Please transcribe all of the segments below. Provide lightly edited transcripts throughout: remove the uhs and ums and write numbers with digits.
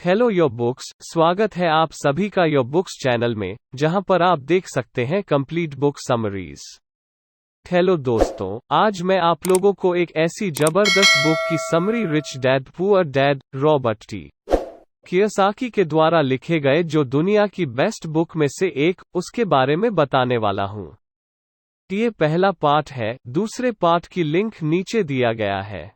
Hello your books, स्वागत है आप सभी का योर बुक्स चैनल में, जहां पर आप देख सकते हैं कंप्लीट बुक समरीज। हेलो दोस्तों, आज मैं आप लोगों को एक ऐसी जबरदस्त बुक की summary rich dad poor dad Robert T Kiyosaki के द्वारा लिखे गए जो दुनिया की बेस्ट बुक में से एक, उसके बारे में बताने वाला हूं। ये पहला पार्ट है, दूसरे पार्ट की लिंक नीचे दिया गया है।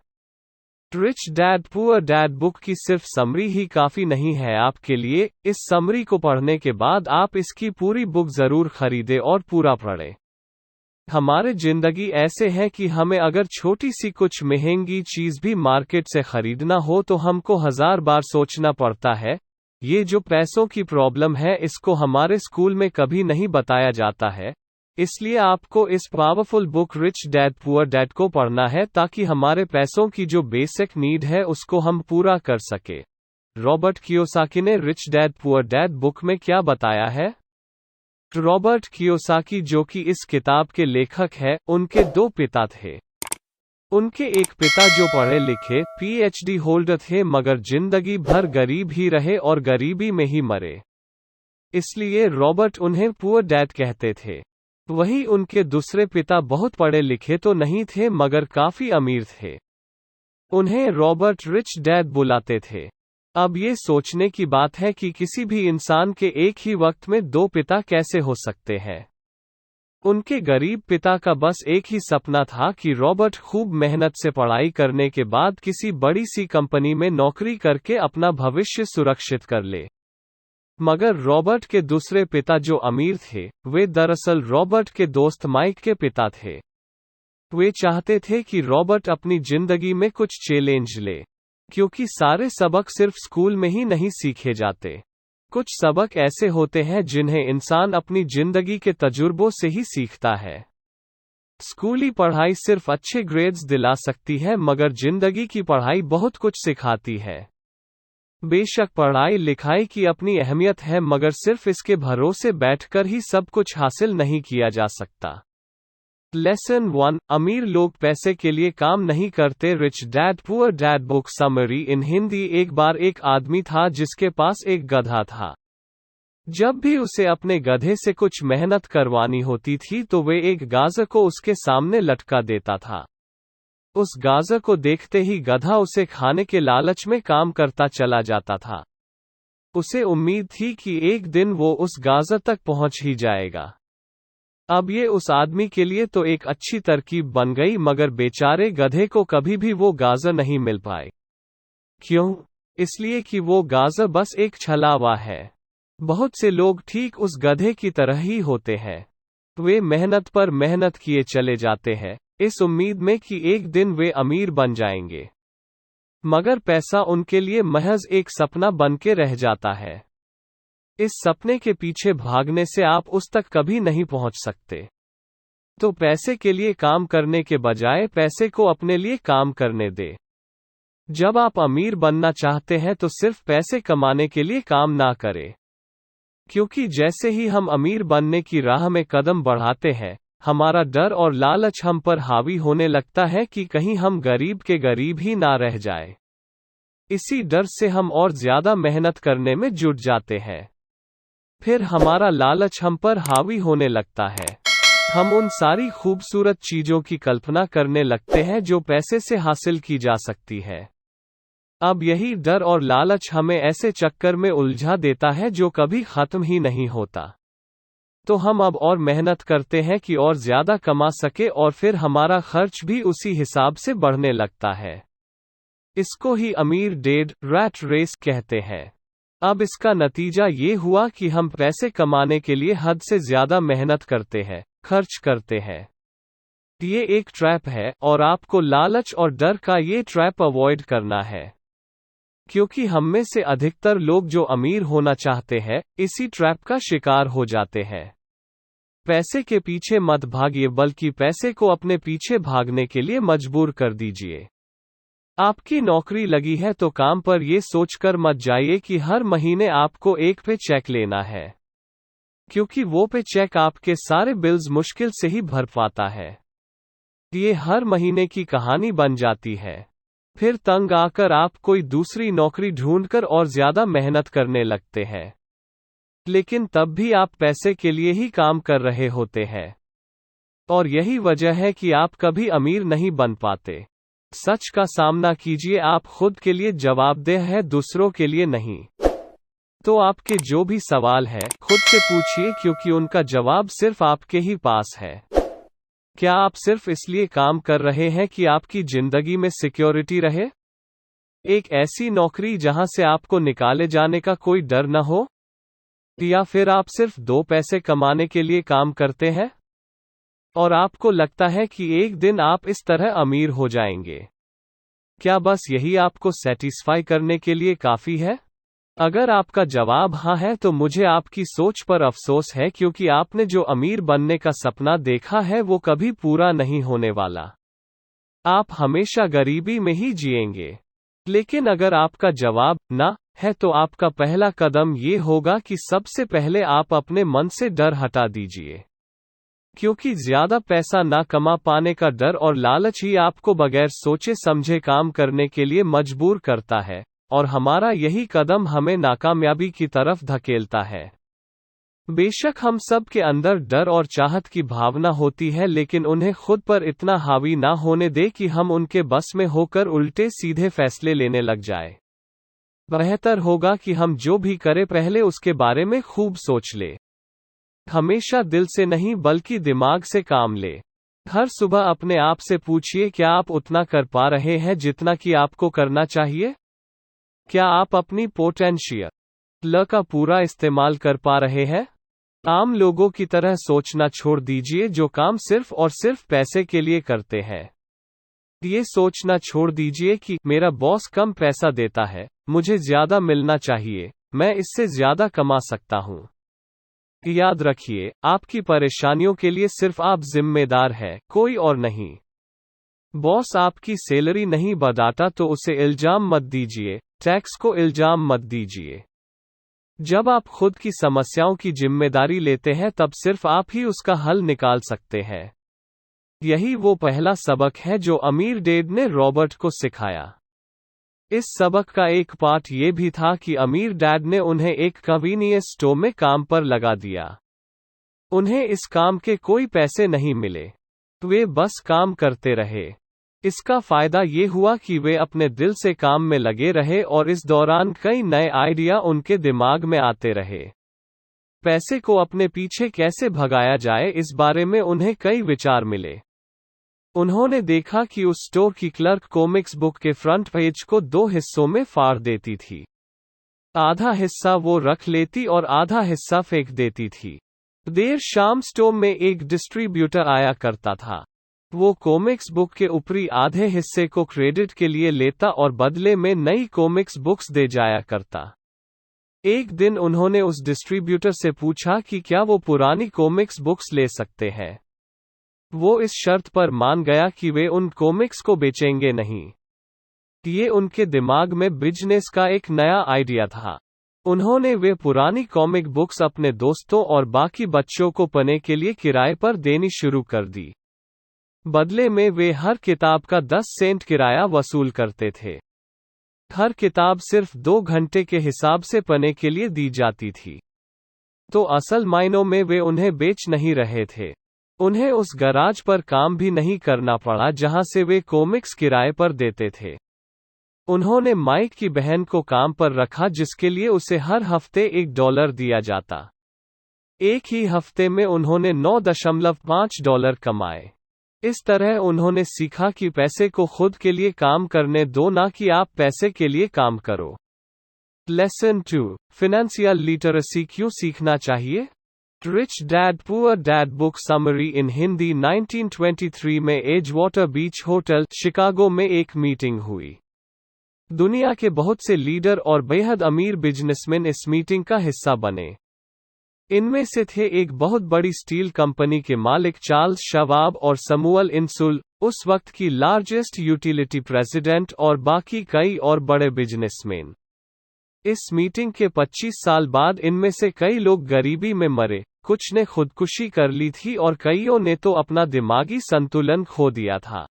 Rich dad poor dad book की सिर्फ समरी ही काफी नहीं है आपके लिए। इस समरी को पढ़ने के बाद आप इसकी पूरी बुक जरूर खरीदें और पूरा पढ़ें। हमारे जिंदगी ऐसे है कि हमें अगर छोटी सी कुछ महंगी चीज भी मार्केट से खरीदना हो तो हमको 1000 बार सोचना पड़ता है। ये जो पैसों की प्रॉब्लम है इसको हमारे स्कूल में कभी नहीं बताया जाता है। इसलिए आपको इस powerful book rich dad poor dad को पढ़ना है ताकि हमारे पैसों की जो बेसिक नीड है उसको हम पूरा कर सके। रॉबर्ट कियोसाकी ने rich dad poor dad book में क्या बताया है? रॉबर्ट कियोसाकी जो कि इस किताब के लेखक है, उनके 2 पिता थे। उनके एक पिता जो पढ़े लिखे PhD होल्डर थे मगर जिंदगी भर गरीब ही रहे और गरीबी में ही मरे। इसलिए रॉबर्ट उन्हें पुअर डैड कहते थे। वहीं उनके दूसरे पिता बहुत पढ़े लिखे तो नहीं थे मगर काफी अमीर थे। उन्हें रॉबर्ट रिच डैड बुलाते थे। अब ये सोचने की बात है कि किसी भी इंसान के एक ही वक्त में 2 पिता कैसे हो सकते हैं। उनके गरीब पिता का बस एक ही सपना था कि रॉबर्ट खूब मेहनत से पढ़ाई करने के बाद किसी बड़ी सी कंपनी में नौकरी करके अपना भविष्य सुरक्षित कर ले। मगर रॉबर्ट के दूसरे पिता जो अमीर थे, वे दरअसल रॉबर्ट के दोस्त माइक के पिता थे। वे चाहते थे कि रॉबर्ट अपनी जिंदगी में कुछ चैलेंज ले, क्योंकि सारे सबक सिर्फ स्कूल में ही नहीं सीखे जाते। कुछ सबक ऐसे होते हैं जिन्हें इंसान अपनी जिंदगी के तजुर्बों से ही सीखता है। स्कूली पढ़ाई सिर्फ अच्छे ग्रेड्स दिला सकती है मगर जिंदगी की पढ़ाई बहुत कुछ सिखाती है। बेशक पढ़ाई लिखाई की अपनी अहमियत है मगर सिर्फ इसके भरोसे बैठकर ही सब कुछ हासिल नहीं किया जा सकता। लेसन 1, अमीर लोग पैसे के लिए काम नहीं करते। Rich dad poor dad book summary in Hindi. एक बार एक आदमी था जिसके पास एक गधा था। जब भी उसे अपने गधे से कुछ मेहनत करवानी होती थी तो वे एक गाजर को उसके सामने लटका देता था। उस गाजर को देखते ही गधा उसे खाने के लालच में काम करता चला जाता था। उसे उम्मीद थी कि एक दिन वो उस गाजर तक पहुंच ही जाएगा। अब ये उस आदमी के लिए तो एक अच्छी तरकीब बन गई मगर बेचारे गधे को कभी भी वो गाजर नहीं मिल पाए। क्यों? इसलिए कि वो गाजर बस एक छलावा है। बहुत से लोग ठीक उस गधे की तरह ही होते हैं। वे मेहनत पर मेहनत किए चले जाते हैं, इस उम्मीद में कि एक दिन वे अमीर बन जाएंगे। मगर पैसा उनके लिए महज एक सपना बन के रह जाता है। इस सपने के पीछे भागने से आप उस तक कभी नहीं पहुंच सकते। तो पैसे के लिए काम करने के बजाय पैसे को अपने लिए काम करने दे। जब आप अमीर बनना चाहते हैं तो सिर्फ पैसे कमाने के लिए काम ना करें, क्योंकि जैसे ही हम अमीर बनने की राह में कदम बढ़ाते हैं, हमारा डर और लालच हम पर हावी होने लगता है कि कहीं हम गरीब के गरीब ही ना रह जाए। इसी डर से हम और ज्यादा मेहनत करने में जुट जाते हैं। फिर हमारा लालच हम पर हावी होने लगता है। हम उन सारी खूबसूरत चीजों की कल्पना करने लगते हैं जो पैसे से हासिल की जा सकती है। अब यही डर और लालच हमें ऐसे चक्कर में उलझा देता है जो कभी खत्म ही नहीं होता। तो हम अब और मेहनत करते हैं कि और ज्यादा कमा सके और फिर हमारा खर्च भी उसी हिसाब से बढ़ने लगता है। इसको ही अमीर डेड रैट रेस कहते हैं। अब इसका नतीजा ये हुआ कि हम पैसे कमाने के लिए हद से ज्यादा मेहनत करते हैं, खर्च करते हैं। ये एक ट्रैप है और आपको लालच और डर का ये ट्रैप अवॉइड करना है। क्योंकि हम में से अधिकतर लोग जो अमीर होना चाहते हैं, इसी ट्रैप का शिकार हो जाते हैं। पैसे के पीछे मत भागिए बल्कि पैसे को अपने पीछे भागने के लिए मजबूर कर दीजिए। आपकी नौकरी लगी है तो काम पर ये सोचकर मत जाइए कि हर महीने आपको एक पे चेक लेना है, क्योंकि वो पे चेक आपके सारे बिल्स मुश्किल से ही भर पाता है। ये हर महीने की कहानी बन जाती है। फिर तंग आकर आप कोई दूसरी नौकरी ढूंढकर और ज्यादा मेहनत करने लगते हैं। लेकिन तब भी आप पैसे के लिए ही काम कर रहे होते हैं। और यही वजह है कि आप कभी अमीर नहीं बन पाते। सच का सामना कीजिए, आप खुद के लिए जवाबदेह हैं, दूसरों के लिए नहीं। तो आपके जो भी सवाल है खुद से पूछिए, क्योंकि उनका जवाब सिर्फ आपके ही पास है। क्या आप सिर्फ इसलिए काम कर रहे हैं कि आपकी जिंदगी में सिक्योरिटी रहे? एक ऐसी नौकरी जहां से आपको निकाले जाने का कोई डर न हो? या फिर आप सिर्फ 2 पैसे कमाने के लिए काम करते हैं? और आपको लगता है कि एक दिन आप इस तरह अमीर हो जाएंगे। क्या बस यही आपको सेटिस्फाई करने के लिए काफी है? अगर आपका जवाब हाँ है तो मुझे आपकी सोच पर अफसोस है, क्योंकि आपने जो अमीर बनने का सपना देखा है वो कभी पूरा नहीं होने वाला। आप हमेशा गरीबी में ही जिएंगे। लेकिन अगर आपका जवाब ना है तो आपका पहला कदम ये होगा कि सबसे पहले आप अपने मन से डर हटा दीजिए। क्योंकि ज्यादा पैसा ना कमा पाने का डर और लालच ही आपको बगैर सोचे समझे काम करने के लिए मजबूर करता है, और हमारा यही कदम हमें नाकामयाबी की तरफ धकेलता है। बेशक हम सब के अंदर डर और चाहत की भावना होती है, लेकिन उन्हें खुद पर इतना हावी ना होने दे कि हम उनके बस में होकर उल्टे सीधे फैसले लेने लग जाए। बेहतर होगा कि हम जो भी करें पहले उसके बारे में खूब सोच ले। हमेशा दिल से नहीं बल्कि दिमाग से काम ले। हर सुबह अपने आप से पूछिए, क्या आप उतना कर पा रहे हैं जितना कि आपको करना चाहिए? क्या आप अपनी पोटेंशियल का पूरा इस्तेमाल कर पा रहे हैं? आम लोगों की तरह सोचना छोड़ दीजिए जो काम सिर्फ और सिर्फ पैसे के लिए करते हैं। ये सोचना छोड़ दीजिए कि मेरा बॉस कम पैसा देता है, मुझे ज्यादा मिलना चाहिए, मैं इससे ज्यादा कमा सकता हूँ। याद रखिए, आपकी परेशानियों के लिए सिर्फ आप जिम्मेदार हैं, कोई और नहीं। बॉस आपकी सैलरी नहीं बढ़ाता तो उसे इल्जाम मत दीजिए, टैक्स को इल्जाम मत दीजिए। जब आप खुद की समस्याओं की जिम्मेदारी लेते हैं तब सिर्फ आप ही उसका हल निकाल सकते हैं। यही वो पहला सबक है जो अमीर डैड ने रॉबर्ट को सिखाया। इस सबक का एक पार्ट ये भी था कि अमीर डैड ने उन्हें एक कन्वीनियंस स्टोर में काम पर लगा दिया। उन्हें इस काम के कोई पैसे नहीं मिले, वे बस काम करते रहे। इसका फायदा ये हुआ कि वे अपने दिल से काम में लगे रहे और इस दौरान कई नए आइडिया उनके दिमाग में आते रहे। पैसे को अपने पीछे कैसे भगाया जाए इस बारे में उन्हें कई विचार मिले। उन्होंने देखा कि उस स्टोर की क्लर्क कॉमिक्स बुक के फ्रंट पेज को 2 हिस्सों में फाड़ देती थी। आधा हिस्सा वो रख लेती और आधा हिस्सा फेंक देती थी। देर शाम स्टोर में एक डिस्ट्रीब्यूटर आया करता था। वो कॉमिक्स बुक के ऊपरी आधे हिस्से को क्रेडिट के लिए लेता और बदले में नई कॉमिक्स बुक्स दे जाया करता। एक दिन उन्होंने उस डिस्ट्रीब्यूटर से पूछा कि क्या वो पुरानी कॉमिक्स बुक्स ले सकते हैं। वो इस शर्त पर मान गया कि वे उन कॉमिक्स को बेचेंगे नहीं। ये उनके दिमाग में बिजनेस का एक नया आइडिया था। उन्होंने वे पुरानी कॉमिक बुक्स अपने दोस्तों और बाकी बच्चों को पढ़ने के लिए किराए पर देनी शुरू कर दी। बदले में वे हर किताब का 10 सेंट किराया वसूल करते थे। हर किताब सिर्फ 2 घंटे के हिसाब से पढ़ने के लिए दी जाती थी। तो असल मायनों में वे उन्हें बेच नहीं रहे थे। उन्हें उस गराज पर काम भी नहीं करना पड़ा जहां से वे कॉमिक्स किराए पर देते थे। उन्होंने माइक की बहन को काम पर रखा जिसके लिए उसे हर हफ्ते $1 दिया जाता। एक ही हफ्ते में उन्होंने $9.5 कमाए। इस तरह उन्होंने सीखा कि पैसे को खुद के लिए काम करने दो, ना कि आप पैसे के लिए काम करो। लेसन 2, फाइनेंशियल लिटरेसी क्यों सीखना चाहिए? Rich dad poor dad book summary in Hindi 1923 में एजवाटर बीच होटल, शिकागो में एक मीटिंग हुई। दुनिया के बहुत से लीडर और बेहद अमीर बिजनेसमैन इस मीटिंग का हिस्सा बने। इनमें से थे एक बहुत बड़ी स्टील कंपनी के मालिक चार्ल्स शवाब और समूअल इंसुल, उस वक्त की लार्जेस्ट यूटिलिटी प्रेसिडेंट, और बाकी कई और बड़े बिजनेसमैन। इस मीटिंग के 25 साल बाद इनमें से कई लोग गरीबी में मरे, कुछ ने खुदकुशी कर ली थी और कईयों ने तो अपना दिमागी संतुलन खो दिया था।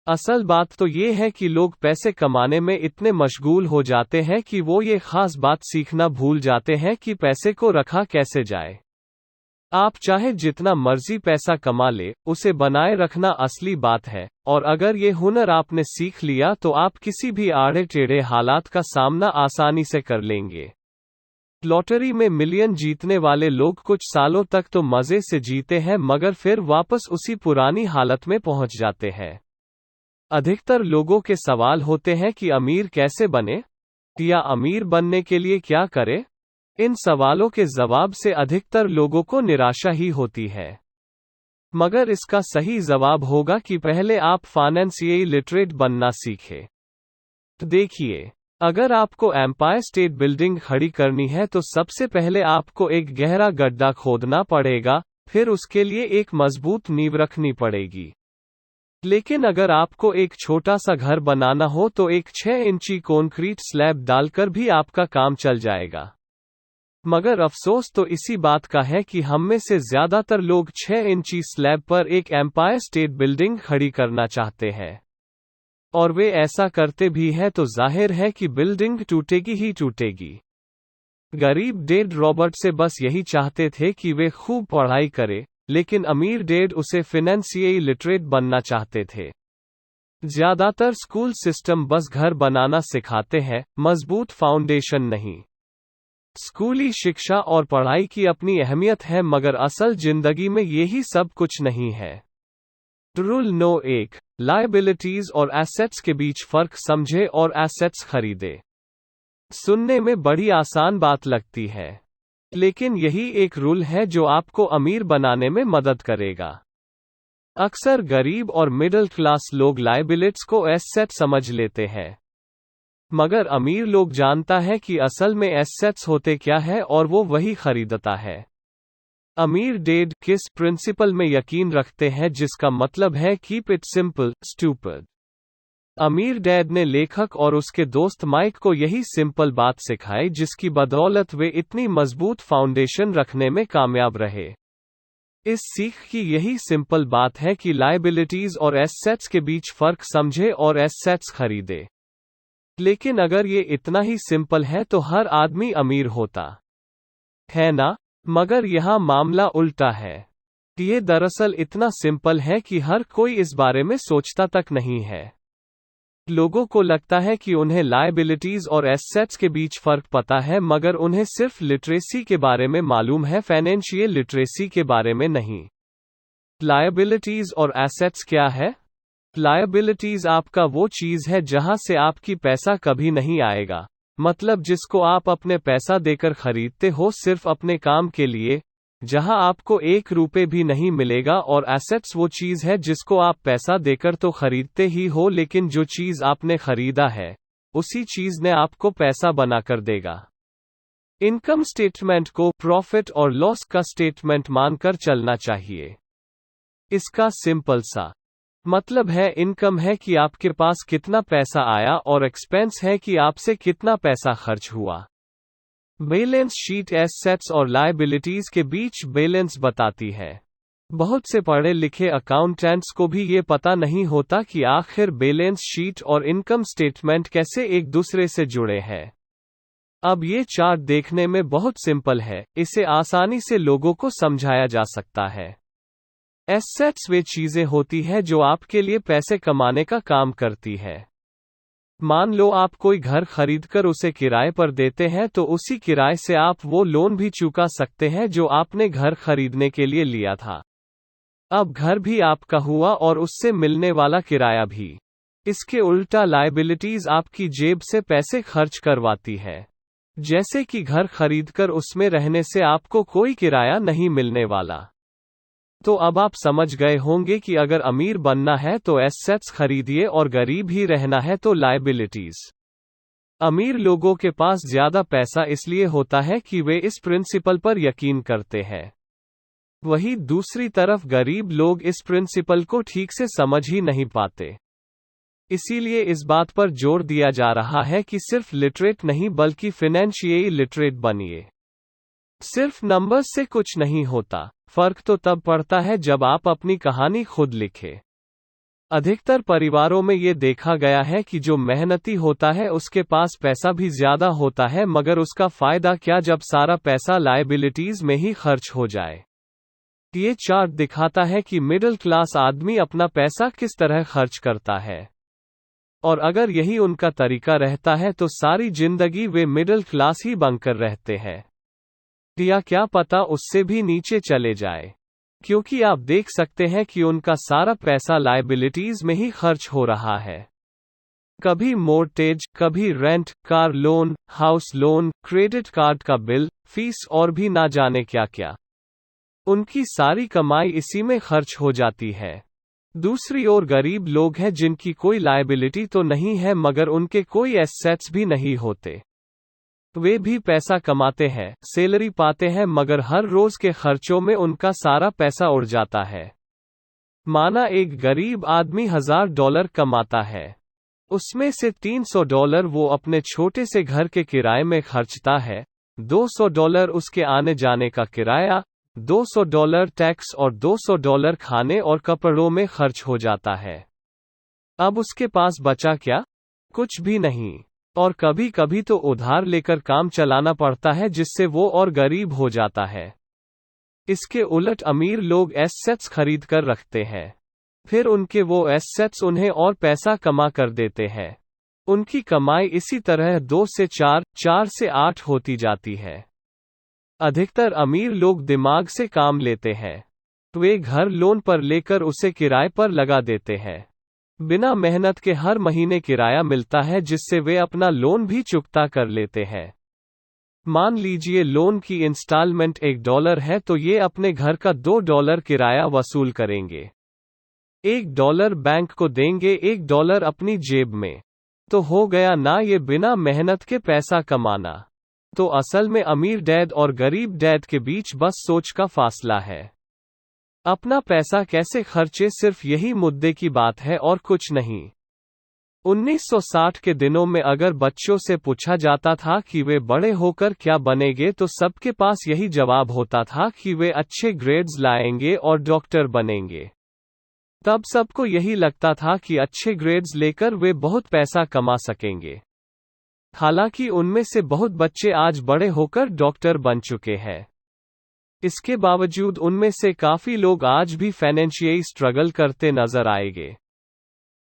असल बात तो ये है कि लोग पैसे कमाने में इतने मशगूल हो जाते हैं कि वो ये खास बात सीखना भूल जाते हैं कि पैसे को रखा कैसे जाए। आप चाहे जितना मर्जी पैसा कमा ले, उसे बनाए रखना असली बात है, और अगर ये हुनर आपने सीख लिया तो आप किसी भी आड़े टेढ़े हालात का सामना आसानी से कर लेंगे। लॉटरी में मिलियन जीतने वाले लोग कुछ सालों तक तो मजे से जीते हैं मगर फिर वापस उसी पुरानी हालत में पहुंच जाते हैं। अधिकतर लोगों के सवाल होते हैं कि अमीर कैसे बने, या अमीर बनने के लिए क्या करे। इन सवालों के जवाब से अधिकतर लोगों को निराशा ही होती है। मगर इसका सही जवाब होगा कि पहले आप फाइनेंशियली लिटरेट बनना सीखें। तो देखिए, अगर आपको एम्पायर स्टेट बिल्डिंग खड़ी करनी है तो सबसे पहले आपको एक गहरा गड्ढा खोदना पड़ेगा, फिर उसके लिए एक मजबूत नींव रखनी पड़ेगी। लेकिन अगर आपको एक छोटा सा घर बनाना हो तो एक 6 इंची कंक्रीट स्लैब डालकर भी आपका काम चल जाएगा। मगर अफसोस तो इसी बात का है कि हम में से ज्यादातर लोग 6 इंची स्लैब पर एक एम्पायर स्टेट बिल्डिंग खड़ी करना चाहते हैं, और वे ऐसा करते भी हैं तो जाहिर है कि बिल्डिंग टूटेगी ही टूटेगी। गरीब डैड रॉबर्ट से बस यही चाहते थे कि वे खूब पढ़ाई करे, लेकिन अमीर डैड उसे फाइनेंशियली लिटरेट बनना चाहते थे। ज्यादातर स्कूल सिस्टम बस घर बनाना सिखाते हैं, मजबूत फाउंडेशन नहीं। स्कूली शिक्षा और पढ़ाई की अपनी अहमियत है मगर असल जिंदगी में यही सब कुछ नहीं है। रूल नो 1, लायबिलिटीज और एसेट्स के बीच फर्क समझे और एसेट्स खरीदे। सुनने में बड़ी आसान बात लगती है, लेकिन यही एक रूल है जो आपको अमीर बनाने में मदद करेगा। अक्सर गरीब और मिडिल क्लास लोग लायबिलिटीज को एसेट समझ लेते हैं, मगर अमीर लोग जानता है कि असल में एसेट्स होते क्या है और वो वही खरीदता है। अमीर डैड किस प्रिंसिपल में यकीन रखते हैं जिसका मतलब है कीप इट सिंपल स्टूपिड। अमीर डैड ने लेखक और उसके दोस्त माइक को यही सिंपल बात सिखाई जिसकी बदौलत वे इतनी मजबूत फाउंडेशन रखने में कामयाब रहे। इस सीख की यही सिंपल बात है कि लायबिलिटीज और एसेट्स के बीच फर्क समझे और एसेट्स खरीदे। लेकिन अगर ये इतना ही सिंपल है तो हर आदमी अमीर होता है ना? मगर यहाँ मामला उल्टा है। ये दरअसल इतना सिंपल है कि हर कोई इस बारे में सोचता तक नहीं है। लोगों को लगता है कि उन्हें लायबिलिटीज और एसेट्स के बीच फर्क पता है मगर उन्हें सिर्फ लिटरेसी के बारे में मालूम है, फाइनेंशियल लिटरेसी के बारे में नहीं। लायबिलिटीज और एसेट्स क्या है? लायबिलिटीज आपका वो चीज है जहां से आपकी पैसा कभी नहीं आएगा, मतलब जिसको आप अपने पैसा देकर खरीदते हो सिर्फ अपने काम के लिए, जहां आपको 1 रुपए भी नहीं मिलेगा। और एसेट्स वो चीज है जिसको आप पैसा देकर तो खरीदते ही हो, लेकिन जो चीज आपने खरीदा है उसी चीज ने आपको पैसा बनाकर देगा। इनकम स्टेटमेंट को प्रॉफिट और लॉस का स्टेटमेंट मानकर चलना चाहिए। इसका सिंपल सा मतलब है, इनकम है कि आपके पास कितना पैसा आया और एक्सपेंस है कि आपसे कितना पैसा खर्च हुआ। बैलेंस शीट एसेट्स और लायबिलिटीज के बीच बैलेंस बताती है। बहुत से पढ़े लिखे अकाउंटेंट्स को भी ये पता नहीं होता कि आखिर बैलेंस शीट और इनकम स्टेटमेंट कैसे एक दूसरे से जुड़े हैं। अब ये चार्ट देखने में बहुत सिंपल है, इसे आसानी से लोगों को समझाया जा सकता है। एसेट्स वे चीजें होती है जो आपके लिए पैसे कमाने का काम करती है। मान लो आप कोई घर खरीदकर उसे किराए पर देते हैं तो उसी किराए से आप वो लोन भी चुका सकते हैं जो आपने घर खरीदने के लिए लिया था। अब घर भी आपका हुआ और उससे मिलने वाला किराया भी। इसके उल्टा लायबिलिटीज आपकी जेब से पैसे खर्च करवाती है, जैसे कि घर खरीदकर उसमें रहने से आपको कोई किराया नहीं मिलने वाला। तो अब आप समझ गए होंगे कि अगर अमीर बनना है तो एसेट्स खरीदिए और गरीब ही रहना है तो लायबिलिटीज। अमीर लोगों के पास ज्यादा पैसा इसलिए होता है कि वे इस प्रिंसिपल पर यकीन करते हैं। वहीं दूसरी तरफ गरीब लोग इस प्रिंसिपल को ठीक से समझ ही नहीं पाते। इसीलिए इस बात पर जोर दिया जा रहा है कि सिर्फ लिटरेट नहीं बल्कि फाइनेंशियली लिटरेट बनिए। सिर्फ नंबर्स से कुछ नहीं होता, फर्क तो तब पड़ता है जब आप अपनी कहानी खुद लिखें। अधिकतर परिवारों में ये देखा गया है कि जो मेहनती होता है उसके पास पैसा भी ज्यादा होता है, मगर उसका फायदा क्या जब सारा पैसा लायबिलिटीज में ही खर्च हो जाए। ये चार्ट दिखाता है कि मिडिल क्लास आदमी अपना पैसा किस तरह खर्च करता है, और अगर यही उनका तरीका रहता है तो सारी जिंदगी वे मिडिल क्लास ही बनकर रहते हैं, या क्या पता उससे भी नीचे चले जाए, क्योंकि आप देख सकते हैं कि उनका सारा पैसा लायबिलिटीज में ही खर्च हो रहा है। कभी मोर्टेज, कभी rent, car loan, house loan, credit card का बिल, फीस और भी ना जाने क्या क्या। उनकी सारी कमाई इसी में खर्च हो जाती है। दूसरी ओर गरीब लोग हैं जिनकी कोई लायबिलिटी तो नहीं है मगर उनके कोई एसेट्स भी नहीं होते। वे भी पैसा कमाते हैं, सैलरी पाते हैं, मगर हर रोज के खर्चों में उनका सारा पैसा उड़ जाता है। माना एक गरीब आदमी $1000 कमाता है, उसमें से $300 वो अपने छोटे से घर के किराए में खर्चता है, $200 उसके आने जाने का किराया, $200 टैक्स और $200 खाने और कपड़ों में खर्च हो जाता है। अब उसके पास बचा क्या? कुछ भी नहीं। और कभी कभी तो उधार लेकर काम चलाना पड़ता है जिससे वो और गरीब हो जाता है। इसके उलट अमीर लोग एसेट्स खरीद कर रखते हैं, फिर उनके वो एसेट्स उन्हें और पैसा कमा कर देते हैं। उनकी कमाई इसी तरह 2 से 4, 4 से 8 होती जाती है। अधिकतर अमीर लोग दिमाग से काम लेते हैं। वे घर लोन पर लेकर उसे किराए पर लगा देते हैं। बिना मेहनत के हर महीने किराया मिलता है जिससे वे अपना लोन भी चुकता कर लेते हैं। मान लीजिए लोन की इंस्टॉलमेंट $1 है तो ये अपने घर का $2 किराया वसूल करेंगे। $1 बैंक को देंगे, $1 अपनी जेब में। तो हो गया ना ये बिना मेहनत के पैसा कमाना। तो असल में अमीर डैड और गरीब डैड के बीच बस सोच का फासला है। अपना पैसा कैसे खर्चे सिर्फ यही मुद्दे की बात है और कुछ नहीं। 1960 के दिनों में अगर बच्चों से पूछा जाता था कि वे बड़े होकर क्या बनेंगे तो सबके पास यही जवाब होता था कि वे अच्छे ग्रेड्स लाएंगे और डॉक्टर बनेंगे। तब सबको यही लगता था कि अच्छे ग्रेड्स लेकर वे बहुत पैसा कमा सकेंगे। हालांकि उनमें से बहुत बच्चे आज बड़े होकर डॉक्टर बन चुके हैं। इसके बावजूद उनमें से काफी लोग आज भी फाइनेंशियली स्ट्रगल करते नजर आएंगे,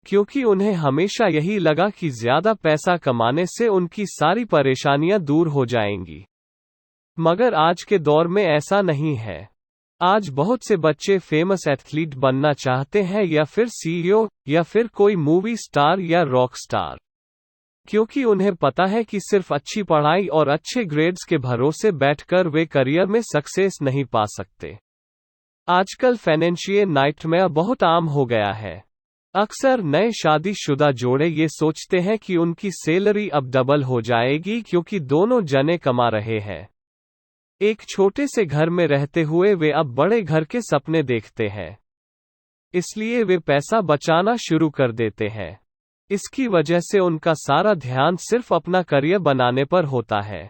क्योंकि उन्हें हमेशा यही लगा कि ज्यादा पैसा कमाने से उनकी सारी परेशानियां दूर हो जाएंगी। मगर आज के दौर में ऐसा नहीं है। आज बहुत से बच्चे फेमस एथलीट बनना चाहते हैं, या फिर सीईओ, या फिर कोई मूवी स्टार या रॉक स्टार, क्योंकि उन्हें पता है कि सिर्फ अच्छी पढ़ाई और अच्छे ग्रेड्स के भरोसे बैठकर वे करियर में सक्सेस नहीं पा सकते। आजकल फाइनेंशियल नाइटमेयर बहुत आम हो गया है। अक्सर नए शादीशुदा जोड़े ये सोचते हैं कि उनकी सैलरी अब डबल हो जाएगी क्योंकि दोनों जने कमा रहे हैं। एक छोटे से घर में रहते हुए वे अब बड़े घर के सपने देखते हैं, इसलिए वे पैसा बचाना शुरू कर देते हैं। इसकी वजह से उनका सारा ध्यान सिर्फ अपना करियर बनाने पर होता है।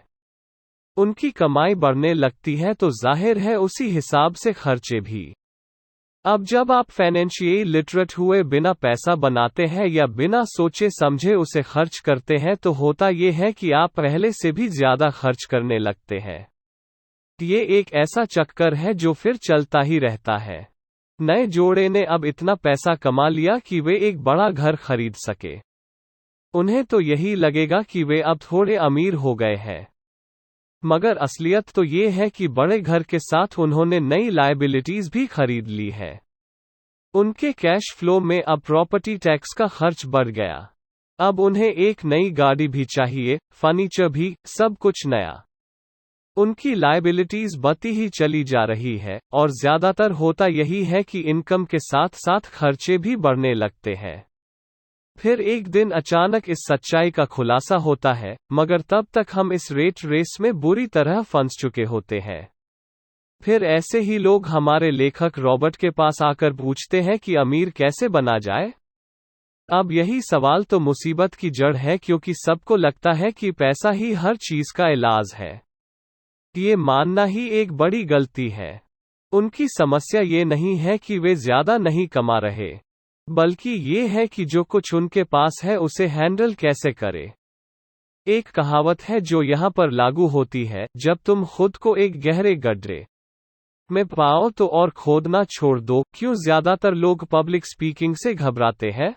उनकी कमाई बढ़ने लगती है तो जाहिर है उसी हिसाब से खर्चे भी। अब जब आप फाइनेंशियली लिटरेट हुए बिना पैसा बनाते हैं या बिना सोचे समझे उसे खर्च करते हैं तो होता ये है कि आप पहले से भी ज्यादा खर्च करने लगते हैं। ये एक ऐसा चक्कर है जो फिर चलता ही रहता है। नए जोड़े ने अब इतना पैसा कमा लिया कि वे एक बड़ा घर खरीद सके। उन्हें तो यही लगेगा कि वे अब थोड़े अमीर हो गए हैं, मगर असलियत तो ये है कि बड़े घर के साथ उन्होंने नई लायबिलिटीज भी खरीद ली है। उनके कैश फ्लो में अब प्रॉपर्टी टैक्स का खर्च बढ़ गया। अब उन्हें एक नई गाड़ी भी चाहिए, फर्नीचर भी, सब कुछ नया। उनकी लायबिलिटीज बढ़ती ही चली जा रही है, और ज्यादातर होता यही है कि इनकम के साथ साथ खर्चे भी बढ़ने लगते हैं। फिर एक दिन अचानक इस सच्चाई का खुलासा होता है, मगर तब तक हम इस रेट रेस में बुरी तरह फंस चुके होते हैं। फिर ऐसे ही लोग हमारे लेखक रॉबर्ट के पास आकर पूछते हैं कि अमीर कैसे बना जाए। अब यही सवाल तो मुसीबत की जड़ है, क्योंकि सबको लगता है कि पैसा ही हर चीज का इलाज है। ये मानना ही एक बड़ी गलती है। उनकी समस्या ये नहीं है कि वे ज्यादा नहीं कमा रहे, बल्कि ये है कि जो कुछ उनके पास है उसे हैंडल कैसे करें। एक कहावत है जो यहाँ पर लागू होती है, जब तुम खुद को एक गहरे गड्ढे में पाओ तो और खोदना छोड़ दो। क्यों ज्यादातर लोग पब्लिक स्पीकिंग से घबराते हैं?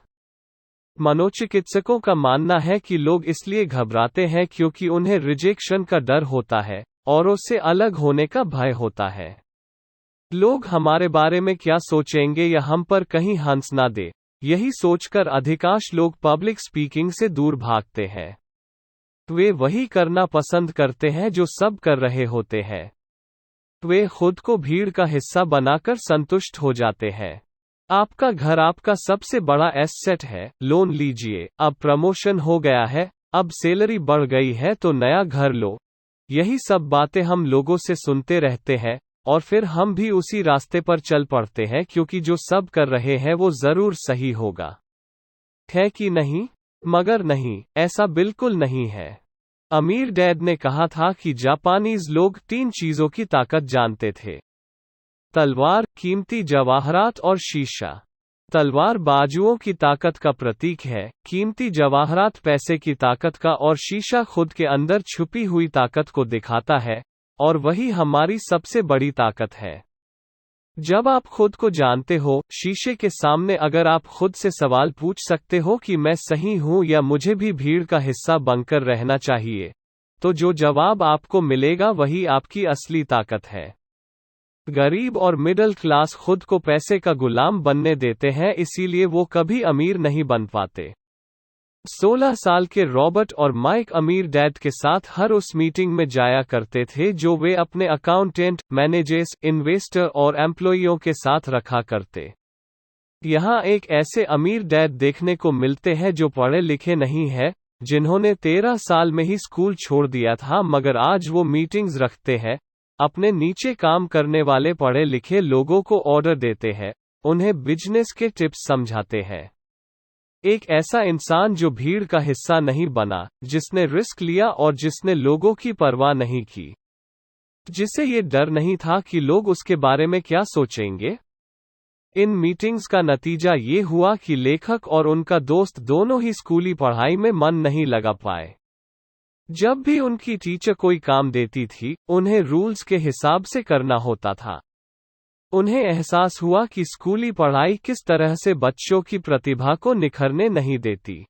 मनोचिकित्सकों का मानना है कि लोग इसलिए घबराते हैं क्योंकि उन्हें रिजेक्शन का डर होता है और उससे अलग होने का भय होता है। लोग हमारे बारे में क्या सोचेंगे या हम पर कहीं हंस ना दे, यही सोचकर अधिकांश लोग पब्लिक स्पीकिंग से दूर भागते हैं। वे वही करना पसंद करते हैं जो सब कर रहे होते हैं। वे खुद को भीड़ का हिस्सा बनाकर संतुष्ट हो जाते हैं। आपका घर आपका सबसे बड़ा एसेट है, लोन लीजिए। अब प्रमोशन हो गया है, अब सैलरी बढ़ गई है तो नया घर लो। यही सब बातें हम लोगों से सुनते रहते हैं और फिर हम भी उसी रास्ते पर चल पड़ते हैं क्योंकि जो सब कर रहे हैं वो जरूर सही होगा, है कि नहीं? मगर नहीं, ऐसा बिल्कुल नहीं है। अमीर डैड ने कहा था कि जापानीज लोग 3 चीजों की ताकत जानते थे: तलवार, कीमती जवाहरात और शीशा। तलवार बाजुओं की ताकत का प्रतीक है, कीमती जवाहरात पैसे की ताकत का और शीशा खुद के अंदर छुपी हुई ताकत को दिखाता है, और वही हमारी सबसे बड़ी ताकत है। जब आप खुद को जानते हो, शीशे के सामने अगर आप खुद से सवाल पूछ सकते हो कि मैं सही हूं या मुझे भी भीड़ का हिस्सा बनकर रहना चाहिए, तो जो जवाब आपको मिलेगा वही आपकी असली ताकत है। गरीब और मिडिल क्लास खुद को पैसे का गुलाम बनने देते हैं, इसीलिए वो कभी अमीर नहीं बन पाते। 16 साल के रॉबर्ट और माइक अमीर डैड के साथ हर उस मीटिंग में जाया करते थे जो वे अपने अकाउंटेंट, मैनेजर्स, इन्वेस्टर और एम्प्लॉइयों के साथ रखा करते। यहाँ एक ऐसे अमीर डैड देखने को मिलते हैं जो पढ़े लिखे नहीं है, जिन्होंने 13 साल में ही स्कूल छोड़ दिया था, मगर आज वो मीटिंग्स रखते हैं, अपने नीचे काम करने वाले पढ़े लिखे लोगों को ऑर्डर देते हैं, उन्हें बिजनेस के टिप्स समझाते हैं। एक ऐसा इंसान जो भीड़ का हिस्सा नहीं बना, जिसने रिस्क लिया और जिसने लोगों की परवाह नहीं की, जिसे ये डर नहीं था कि लोग उसके बारे में क्या सोचेंगे। इन मीटिंग्स का नतीजा ये हुआ कि लेखक और उनका दोस्त दोनों ही स्कूली पढ़ाई में मन नहीं लगा पाए। जब भी उनकी टीचर कोई काम देती थी, उन्हें रूल्स के हिसाब से करना होता था। उन्हें एहसास हुआ कि स्कूली पढ़ाई किस तरह से बच्चों की प्रतिभा को निखरने नहीं देती।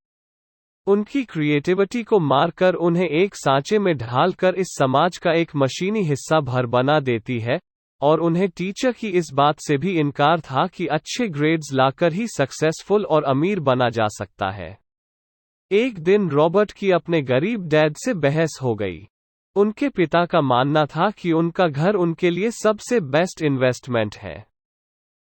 उनकी क्रिएटिविटी को मारकर उन्हें एक सांचे में ढालकर इस समाज का एक मशीनी हिस्सा भर बना देती है, और उन्हें टीचर की इस बात से भी इनकार था कि अच्छे ग्रेड्स लाकर ही सक्सेसफुल और अमीर बना जा सकता है। एक दिन रॉबर्ट की अपने गरीब डैड से बहस हो गई। उनके पिता का मानना था कि उनका घर उनके लिए सबसे बेस्ट इन्वेस्टमेंट है,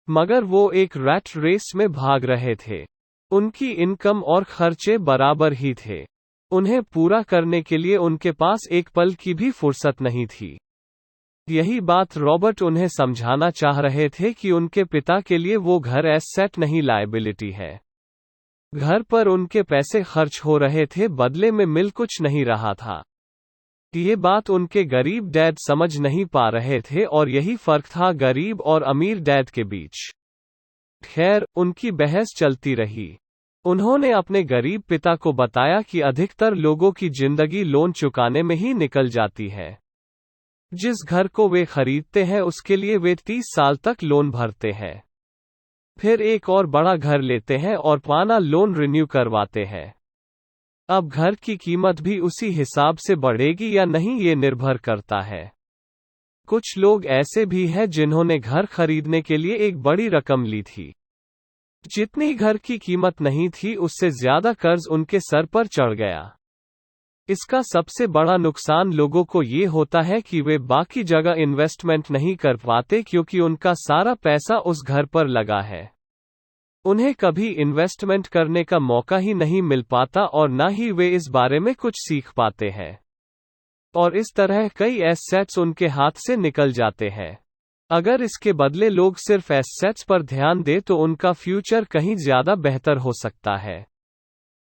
मगर वो एक रैट रेस में भाग रहे थे। उनकी इनकम और खर्चे बराबर ही थे। उन्हें पूरा करने के लिए उनके पास एक पल की भी फुर्सत नहीं थी। यही बात रॉबर्ट उन्हें समझाना चाह रहे थे कि उनके पिता के लिए वो घर एसेट नहीं, लायबिलिटी है। घर पर उनके पैसे खर्च हो रहे थे, बदले में मिल कुछ नहीं रहा था। ये बात उनके गरीब डैड समझ नहीं पा रहे थे और यही फर्क था गरीब और अमीर डैड के बीच। खैर, उनकी बहस चलती रही। उन्होंने अपने गरीब पिता को बताया कि अधिकतर लोगों की जिंदगी लोन चुकाने में ही निकल जाती है। जिस घर को वे खरीदते हैं उसके लिए वे 30 साल तक लोन भरते हैं, फिर एक और बड़ा घर लेते हैं और पुराना लोन रिन्यू करवाते हैं। अब घर की कीमत भी उसी हिसाब से बढ़ेगी या नहीं ये निर्भर करता है। कुछ लोग ऐसे भी हैं जिन्होंने घर खरीदने के लिए एक बड़ी रकम ली थी। जितनी घर की कीमत नहीं थी उससे ज्यादा कर्ज उनके सर पर चढ़ गया। इसका सबसे बड़ा नुकसान लोगों को ये होता है कि वे बाकी जगह इन्वेस्टमेंट नहीं कर पाते क्योंकि उनका सारा पैसा उस घर पर लगा है। उन्हें कभी इन्वेस्टमेंट करने का मौका ही नहीं मिल पाता और ना ही वे इस बारे में कुछ सीख पाते हैं, और इस तरह कई एसेट्स उनके हाथ से निकल जाते हैं। अगर इसके बदले लोग सिर्फ एसेट्स पर ध्यान दें तो उनका फ्यूचर कहीं ज्यादा बेहतर हो सकता है।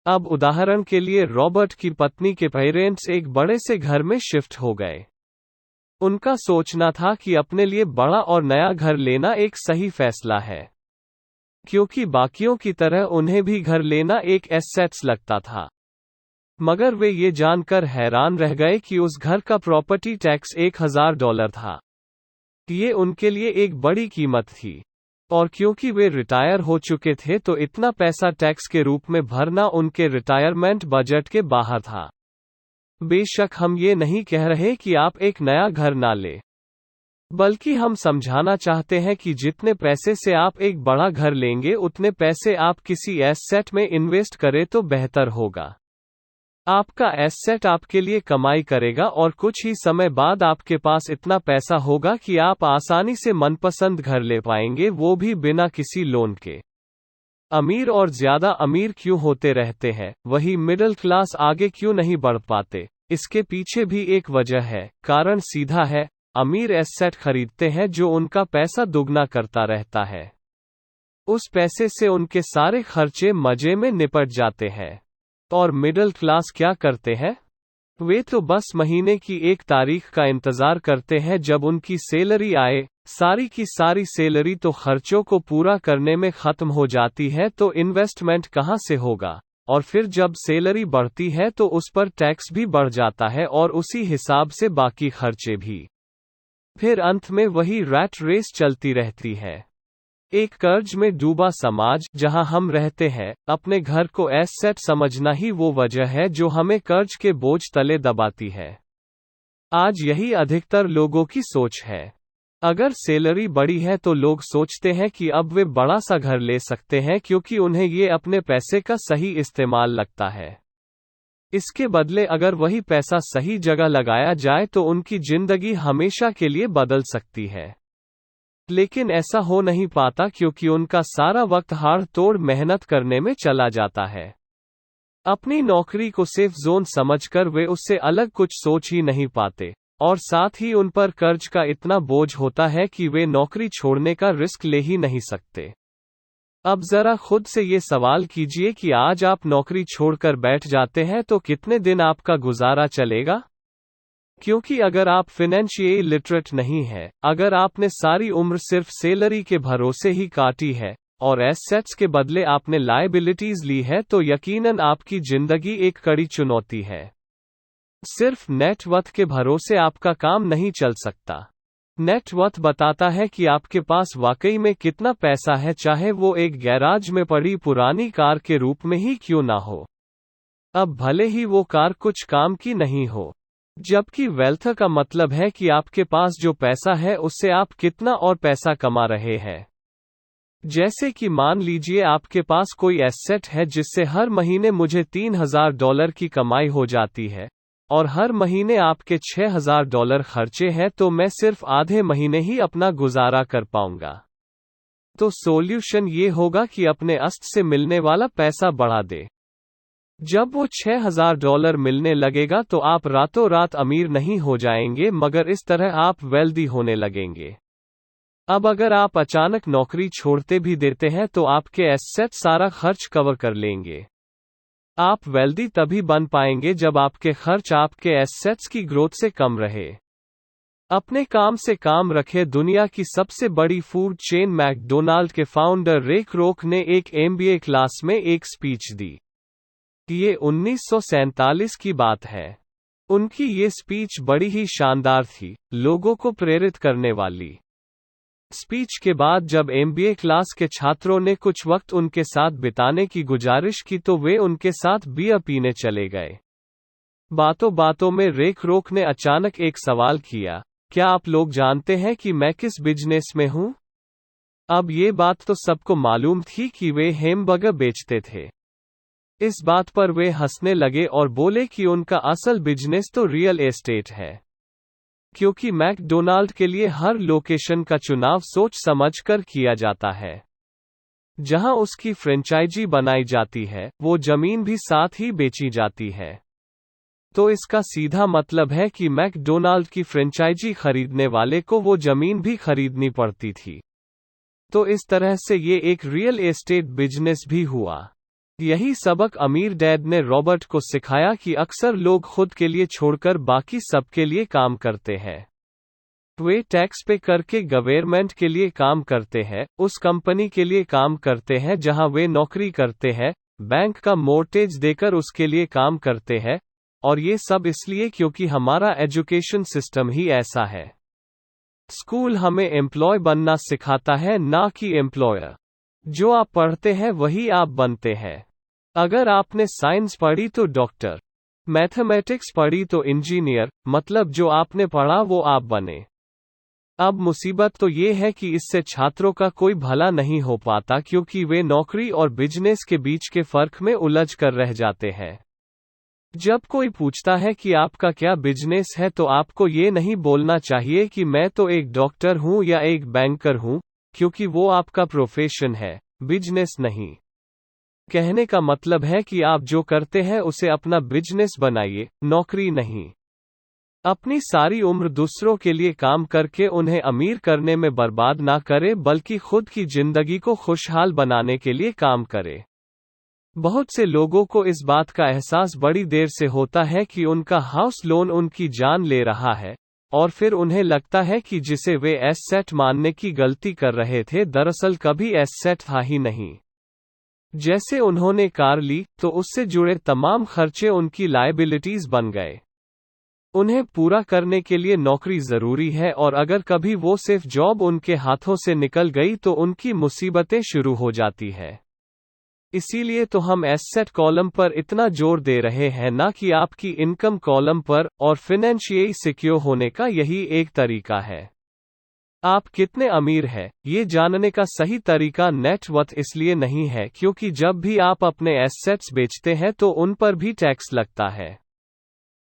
अब उदाहरण के लिए रॉबर्ट की पत्नी के पेरेंट्स एक बड़े से घर में शिफ्ट हो गए। उनका सोचना था कि अपने लिए बड़ा और नया घर लेना एक सही फैसला है। क्योंकि बाकियों की तरह उन्हें भी घर लेना एक एसेट्स लगता था। मगर वे ये जानकर हैरान रह गए कि उस घर का प्रॉपर्टी टैक्स $1000 था। ये उनके लिए एक बड़ी कीमत थी। और क्योंकि वे रिटायर हो चुके थे तो इतना पैसा टैक्स के रूप में भरना उनके रिटायरमेंट बजट के बाहर था। बेशक हम ये नहीं कह रहे कि आप एक नया घर ना लें, बल्कि हम समझाना चाहते हैं कि जितने पैसे से आप एक बड़ा घर लेंगे उतने पैसे आप किसी एसेट में इन्वेस्ट करें तो बेहतर होगा। आपका एसेट आपके लिए कमाई करेगा और कुछ ही समय बाद आपके पास इतना पैसा होगा कि आप आसानी से मनपसंद घर ले पाएंगे, वो भी बिना किसी लोन के। अमीर और ज्यादा अमीर क्यों होते रहते हैं, वही मिडिल क्लास आगे क्यों नहीं बढ़ पाते? इसके पीछे भी एक वजह है। कारण सीधा है, अमीर एसेट खरीदते हैं जो उनका पैसा दुगना करता रहता है। उस पैसे से उनके सारे खर्चे मजे में निपट जाते हैं। और मिडिल क्लास क्या करते हैं? वे तो बस महीने की एक तारीख का इंतजार करते हैं जब उनकी सैलरी आए। सारी की सारी सैलरी तो खर्चों को पूरा करने में खत्म हो जाती है, तो इन्वेस्टमेंट कहाँ से होगा? और फिर जब सैलरी बढ़ती है तो उस पर टैक्स भी बढ़ जाता है और उसी हिसाब से बाकी खर्चे भी। फिर अंत में वही रैट रेस चलती रहती है। एक कर्ज में डूबा समाज जहां हम रहते हैं, अपने घर को एसेट समझना ही वो वजह है जो हमें कर्ज के बोझ तले दबाती है। आज यही अधिकतर लोगों की सोच है। अगर सैलरी बड़ी है तो लोग सोचते हैं कि अब वे बड़ा सा घर ले सकते हैं क्योंकि उन्हें ये अपने पैसे का सही इस्तेमाल लगता है। इसके बदले अगर वही पैसा सही जगह लगाया जाए तो उनकी जिंदगी हमेशा के लिए बदल सकती है। लेकिन ऐसा हो नहीं पाता क्योंकि उनका सारा वक्त हाड़ तोड़ मेहनत करने में चला जाता है। अपनी नौकरी को सेफ जोन समझकर वे उससे अलग कुछ सोच ही नहीं पाते, और साथ ही उन पर कर्ज का इतना बोझ होता है कि वे नौकरी छोड़ने का रिस्क ले ही नहीं सकते। अब जरा खुद से ये सवाल कीजिए कि आज आप नौकरी छोड़कर बैठ जाते हैं तो कितने दिन आपका गुजारा चलेगा? क्योंकि अगर आप फाइनेंशियली लिटरेट नहीं हैं, अगर आपने सारी उम्र सिर्फ सैलरी के भरोसे ही काटी है और एसेट्स के बदले आपने लायबिलिटीज ली है, तो यकीनन आपकी जिंदगी एक कड़ी चुनौती है। सिर्फ नेटवर्थ के भरोसे आपका काम नहीं चल सकता। नेटवर्थ बताता है कि आपके पास वाकई में कितना पैसा है, चाहे वो एक गैराज में पड़ी पुरानी कार के रूप में ही क्यों ना हो। अब भले ही वो कार कुछ काम की नहीं हो। जबकि वेल्थ का मतलब है कि आपके पास जो पैसा है उससे आप कितना और पैसा कमा रहे हैं। जैसे कि मान लीजिए आपके पास कोई एसेट है जिससे हर महीने मुझे $3000 की कमाई हो जाती है, और हर महीने आपके $6000 खर्चे हैं, तो मैं सिर्फ आधे महीने ही अपना गुजारा कर पाऊंगा। तो सॉल्यूशन ये होगा कि अपने अस्त से मिलने वाला पैसा बढ़ा दे। जब वो $6000 मिलने लगेगा तो आप रातों रात अमीर नहीं हो जाएंगे, मगर इस तरह आप वेल्दी होने लगेंगे। अब अगर आप अचानक नौकरी छोड़ते भी देते हैं तो आपके एसेट सारा खर्च कवर कर लेंगे। आप वेल्दी तभी बन पाएंगे जब आपके खर्च आपके एसेट्स की ग्रोथ से कम रहे। अपने काम से काम रखे। दुनिया की सबसे बड़ी फूड चेन मैकडोनाल्ड के फाउंडर रे क्रोक ने एक MBA क्लास में एक स्पीच दी। ये 1947 की बात है। उनकी ये स्पीच बड़ी ही शानदार थी, लोगों को प्रेरित करने वाली। स्पीच के बाद जब MBA क्लास के छात्रों ने कुछ वक्त उनके साथ बिताने की गुजारिश की तो वे उनके साथ बियर पीने चले गए। बातों बातों में रे क्रोक ने अचानक एक सवाल किया, क्या आप लोग जानते हैं कि मैं किस बिजनेस में हूं? अब ये बात तो सबको मालूम थी कि वे हैमबर्गर बेचते थे। इस बात पर वे हंसने लगे और बोले कि उनका असल बिजनेस तो रियल एस्टेट है। क्योंकि मैकडोनाल्ड के लिए हर लोकेशन का चुनाव सोच समझकर किया जाता है। जहां उसकी फ्रेंचाइजी बनाई जाती है, वो जमीन भी साथ ही बेची जाती है। तो इसका सीधा मतलब है कि मैकडोनाल्ड की फ्रेंचाइजी खरीदने वाले को वो जमीन भी खरीदनी पड़ती थी। तो इस तरह से ये एक रियल एस्टेट बिजनेस भी हुआ। यही सबक अमीर डैड ने रॉबर्ट को सिखाया कि अक्सर लोग खुद के लिए छोड़कर बाकी सबके लिए काम करते हैं। वे टैक्स पे करके गवर्नमेंट के लिए काम करते हैं, उस कंपनी के लिए काम करते हैं जहां वे नौकरी करते हैं, बैंक का मोर्टेज देकर उसके लिए काम करते हैं, और ये सब इसलिए क्योंकि हमारा एजुकेशन सिस्टम ही ऐसा है। स्कूल हमें एम्प्लॉय बनना सिखाता है, ना कि एम्प्लॉयर। जो आप पढ़ते हैं वही आप बनते हैं। अगर आपने साइंस पढ़ी तो डॉक्टर, मैथमेटिक्स पढ़ी तो इंजीनियर, मतलब जो आपने पढ़ा वो आप बने। अब मुसीबत तो ये है कि इससे छात्रों का कोई भला नहीं हो पाता क्योंकि वे नौकरी और बिजनेस के बीच के फर्क में उलझ कर रह जाते हैं। जब कोई पूछता है कि आपका क्या बिजनेस है तो आपको ये नहीं बोलना चाहिए कि मैं तो एक डॉक्टर हूँ या एक बैंकर हूँ, क्योंकि वो आपका प्रोफेशन है, बिजनेस नहीं। कहने का मतलब है कि आप जो करते हैं उसे अपना बिजनेस बनाइए, नौकरी नहीं। अपनी सारी उम्र दूसरों के लिए काम करके उन्हें अमीर करने में बर्बाद ना करें, बल्कि खुद की जिंदगी को खुशहाल बनाने के लिए काम करें। बहुत से लोगों को इस बात का एहसास बड़ी देर से होता है कि उनका हाउस लोन उनकी जान ले रहा है, और फिर उन्हें लगता है कि जिसे वे एसेट मानने की गलती कर रहे थे दरअसल कभी एसेट था ही नहीं। जैसे उन्होंने कार ली तो उससे जुड़े तमाम खर्चे उनकी लायबिलिटीज बन गए। उन्हें पूरा करने के लिए नौकरी जरूरी है, और अगर कभी वो सिर्फ जॉब उनके हाथों से निकल गई तो उनकी मुसीबतें शुरू हो जाती है। इसीलिए तो हम एसेट कॉलम पर इतना जोर दे रहे हैं, ना कि आपकी इनकम कॉलम पर, और फाइनेंशियली सिक्योर होने का यही एक तरीका है। आप कितने अमीर हैं, ये जानने का सही तरीका नेट वर्थ इसलिए नहीं है क्योंकि जब भी आप अपने एसेट्स बेचते हैं तो उन पर भी टैक्स लगता है।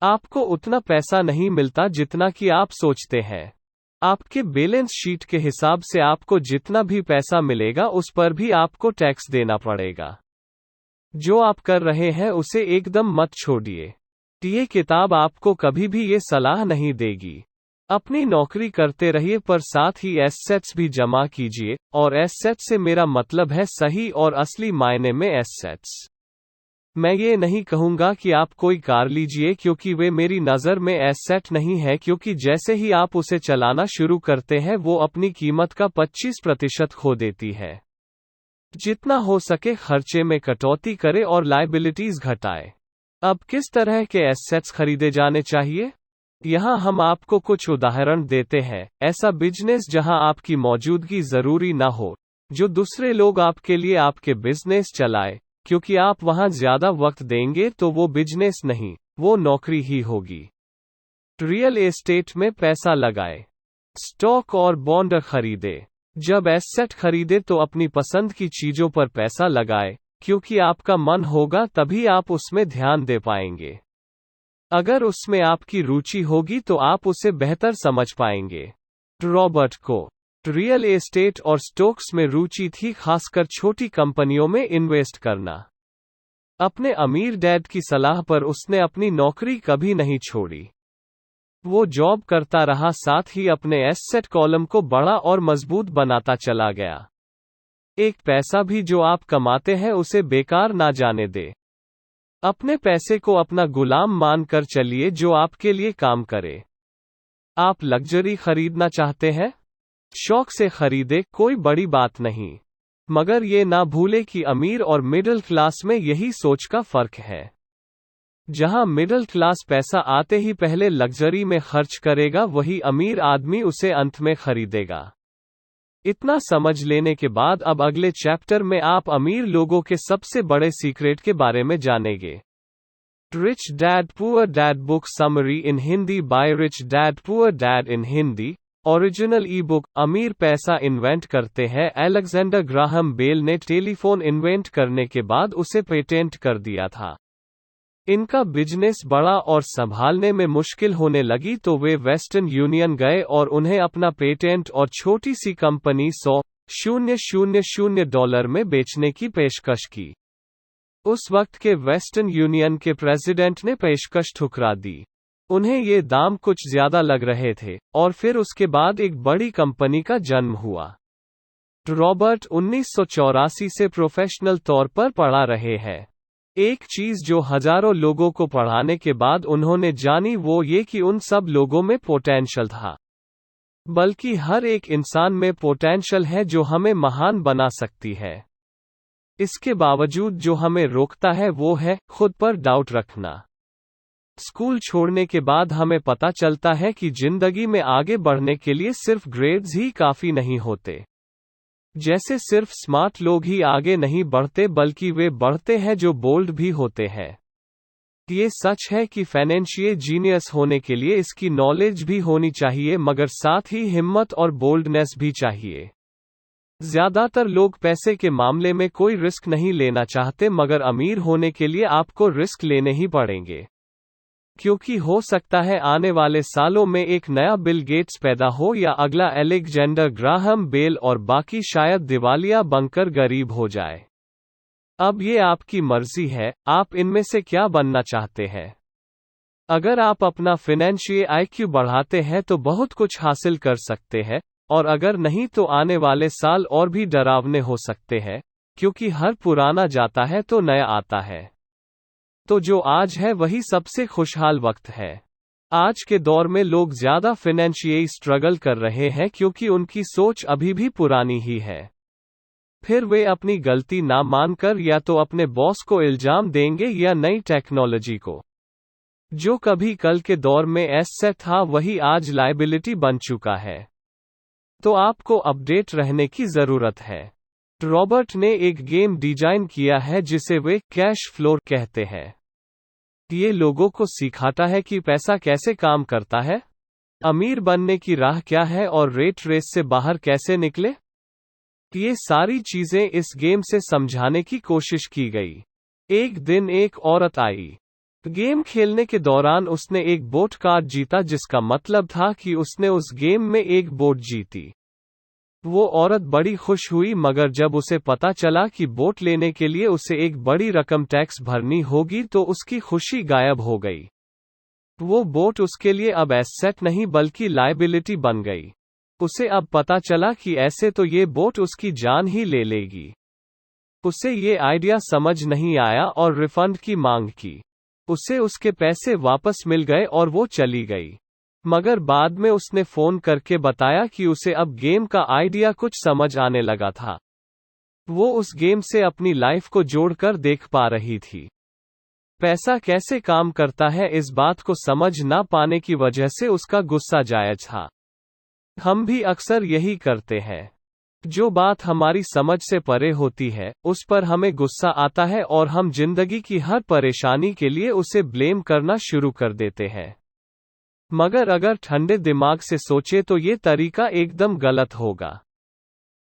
आपको उतना पैसा नहीं मिलता जितना कि आप सोचते हैं। आपके बैलेंस शीट के हिसाब से आपको जितना भी पैसा मिलेगा उस पर भी आपको टैक्स देना पड़ेगा। जो आप कर रहे हैं उसे एकदम मत छोड़िए। ये किताब आपको कभी भी ये सलाह नहीं देगी। अपनी नौकरी करते रहिए पर साथ ही एसेट्स भी जमा कीजिए, और एसेट्स से मेरा मतलब है सही और असली मायने में एसेट्स। मैं ये नहीं कहूंगा कि आप कोई कार लीजिए क्योंकि वे मेरी नज़र में एसेट नहीं है, क्योंकि जैसे ही आप उसे चलाना शुरू करते हैं वो अपनी कीमत का 25% खो देती है। जितना हो सके खर्चे में कटौती करे और लायबिलिटीज घटाए। अब किस तरह के एसेट्स खरीदे जाने चाहिए? यहाँ हम आपको कुछ उदाहरण देते हैं। ऐसा बिजनेस जहाँ आपकी मौजूदगी जरूरी ना हो, जो दूसरे लोग आपके लिए आपके बिजनेस चलाए, क्योंकि आप वहां ज्यादा वक्त देंगे तो वो बिजनेस नहीं, वो नौकरी ही होगी। रियल एस्टेट में पैसा लगाए। स्टॉक और बॉन्ड खरीदे। जब एसेट खरीदे तो अपनी पसंद की चीजों पर पैसा लगाए, क्योंकि आपका मन होगा तभी आप उसमें ध्यान दे पाएंगे। अगर उसमें आपकी रुचि होगी तो आप उसे बेहतर समझ पाएंगे। रॉबर्ट को रियल एस्टेट और स्टॉक्स में रुचि थी, खासकर छोटी कंपनियों में इन्वेस्ट करना। अपने अमीर डैड की सलाह पर उसने अपनी नौकरी कभी नहीं छोड़ी। वो जॉब करता रहा, साथ ही अपने एसेट कॉलम को बड़ा और मजबूत बनाता चला गया। एक पैसा भी जो आप कमाते हैं उसे बेकार ना जाने दे। अपने पैसे को अपना गुलाम मानकर चलिए जो आपके लिए काम करे। आप लग्जरी खरीदना चाहते हैं? शौक से खरीदे, कोई बड़ी बात नहीं। मगर ये ना भूले कि अमीर और मिडिल क्लास में यही सोच का फर्क है। जहां मिडिल क्लास पैसा आते ही पहले लग्जरी में खर्च करेगा, वही अमीर आदमी उसे अंत में खरीदेगा। इतना समझ लेने के बाद अब अगले चैप्टर में आप अमीर लोगों के सबसे बड़े सीक्रेट के बारे में जानेंगे। Rich dad poor dad book summary in Hindi by rich dad poor dad in Hindi. Original e book. अमीर पैसा इन्वेंट करते हैं। अलेक्जेंडर ग्राहम बेल ने टेलीफोन इन्वेंट करने के बाद उसे पेटेंट कर दिया था। इनका बिजनेस बड़ा और संभालने में मुश्किल होने लगी तो वे वेस्टर्न यूनियन गए और उन्हें अपना पेटेंट और छोटी सी कंपनी $100,000 में बेचने की पेशकश की। उस वक्त के वेस्टर्न यूनियन के प्रेसिडेंट ने पेशकश ठुकरा दी। उन्हें ये दाम कुछ ज्यादा लग रहे थे, और फिर उसके बाद एक बड़ी कंपनी का जन्म हुआ। रॉबर्ट 1984 से प्रोफेशनल तौर पर पढ़ा रहे हैं। एक चीज जो हजारों लोगों को पढ़ाने के बाद उन्होंने जानी वो ये कि उन सब लोगों में पोटेंशियल था। बल्कि हर एक इंसान में पोटेंशियल है जो हमें महान बना सकती है। इसके बावजूद जो हमें रोकता है वो है खुद पर डाउट रखना। स्कूल छोड़ने के बाद हमें पता चलता है कि जिंदगी में आगे बढ़ने के लिए सिर्फ ग्रेड्स ही काफी नहीं होते। जैसे सिर्फ स्मार्ट लोग ही आगे नहीं बढ़ते बल्कि वे बढ़ते हैं जो बोल्ड भी होते हैं। ये सच है कि फाइनेंशियल जीनियस होने के लिए इसकी नॉलेज भी होनी चाहिए मगर साथ ही हिम्मत और बोल्डनेस भी चाहिए। ज्यादातर लोग पैसे के मामले में कोई रिस्क नहीं लेना चाहते मगर अमीर होने के लिए आपको रिस्क लेने ही पड़ेंगे। क्योंकि हो सकता है आने वाले सालों में एक नया बिल गेट्स पैदा हो या अगला अलेक्जेंडर ग्राहम बेल और बाकी शायद दिवालिया बनकर गरीब हो जाए। अब ये आपकी मर्जी है, आप इनमें से क्या बनना चाहते हैं। अगर आप अपना फाइनेंशियल आईक्यू बढ़ाते हैं तो बहुत कुछ हासिल कर सकते हैं, और अगर नहीं तो आने वाले साल और भी डरावने हो सकते हैं, क्योंकि हर पुराना जाता है तो नया आता है। तो जो आज है वही सबसे खुशहाल वक्त है। आज के दौर में लोग ज्यादा फाइनेंशियली स्ट्रगल कर रहे हैं क्योंकि उनकी सोच अभी भी पुरानी ही है। फिर वे अपनी गलती ना मानकर या तो अपने बॉस को इल्जाम देंगे या नई टेक्नोलॉजी को। जो कभी कल के दौर में एसेट था वही आज लायबिलिटी बन चुका है। तो आपको अपडेट रहने की जरूरत है। रॉबर्ट ने एक गेम डिजाइन किया है जिसे वे कैश फ्लो कहते हैं। ये लोगों को सिखाता है कि पैसा कैसे काम करता है, अमीर बनने की राह क्या है और रेट रेस से बाहर कैसे निकले। ये सारी चीजें इस गेम से समझाने की कोशिश की गई। एक दिन एक औरत आई। गेम खेलने के दौरान उसने एक बोट कार्ड जीता जिसका मतलब था कि उसने उस गेम में एक बोट जीती। वो औरत बड़ी खुश हुई मगर जब उसे पता चला कि बोट लेने के लिए उसे एक बड़ी रकम टैक्स भरनी होगी तो उसकी खुशी गायब हो गई। वो बोट उसके लिए अब एसेट नहीं बल्कि लायबिलिटी बन गई। उसे अब पता चला कि ऐसे तो ये बोट उसकी जान ही ले लेगी। उसे ये आइडिया समझ नहीं आया और रिफंड की मांग की। उसे उसके पैसे वापस मिल गए और वो चली गई। मगर बाद में उसने फोन करके बताया कि उसे अब गेम का आइडिया कुछ समझ आने लगा था। वो उस गेम से अपनी लाइफ को जोड़कर देख पा रही थी। पैसा कैसे काम करता है इस बात को समझ ना पाने की वजह से उसका गुस्सा जायज था। हम भी अक्सर यही करते हैं। जो बात हमारी समझ से परे होती है उस पर हमें गुस्सा आता है और हम जिंदगी की हर परेशानी के लिए उसे ब्लेम करना शुरू कर देते हैं। मगर अगर ठंडे दिमाग से सोचे तो ये तरीका एकदम गलत होगा।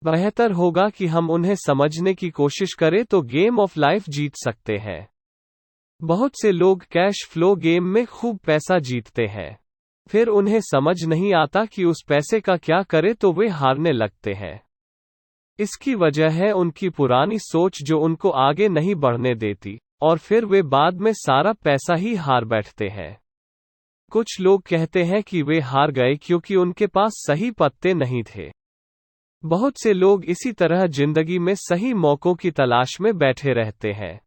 बेहतर होगा कि हम उन्हें समझने की कोशिश करें तो गेम ऑफ लाइफ जीत सकते हैं। बहुत से लोग कैश फ्लो गेम में खूब पैसा जीतते हैं, फिर उन्हें समझ नहीं आता कि उस पैसे का क्या करे तो वे हारने लगते हैं। इसकी वजह है उनकी पुरानी सोच जो उनको आगे नहीं बढ़ने देती, और फिर वे बाद में सारा पैसा ही हार बैठते हैं। कुछ लोग कहते हैं कि वे हार गए क्योंकि उनके पास सही पत्ते नहीं थे। बहुत से लोग इसी तरह जिंदगी में सही मौकों की तलाश में बैठे रहते हैं।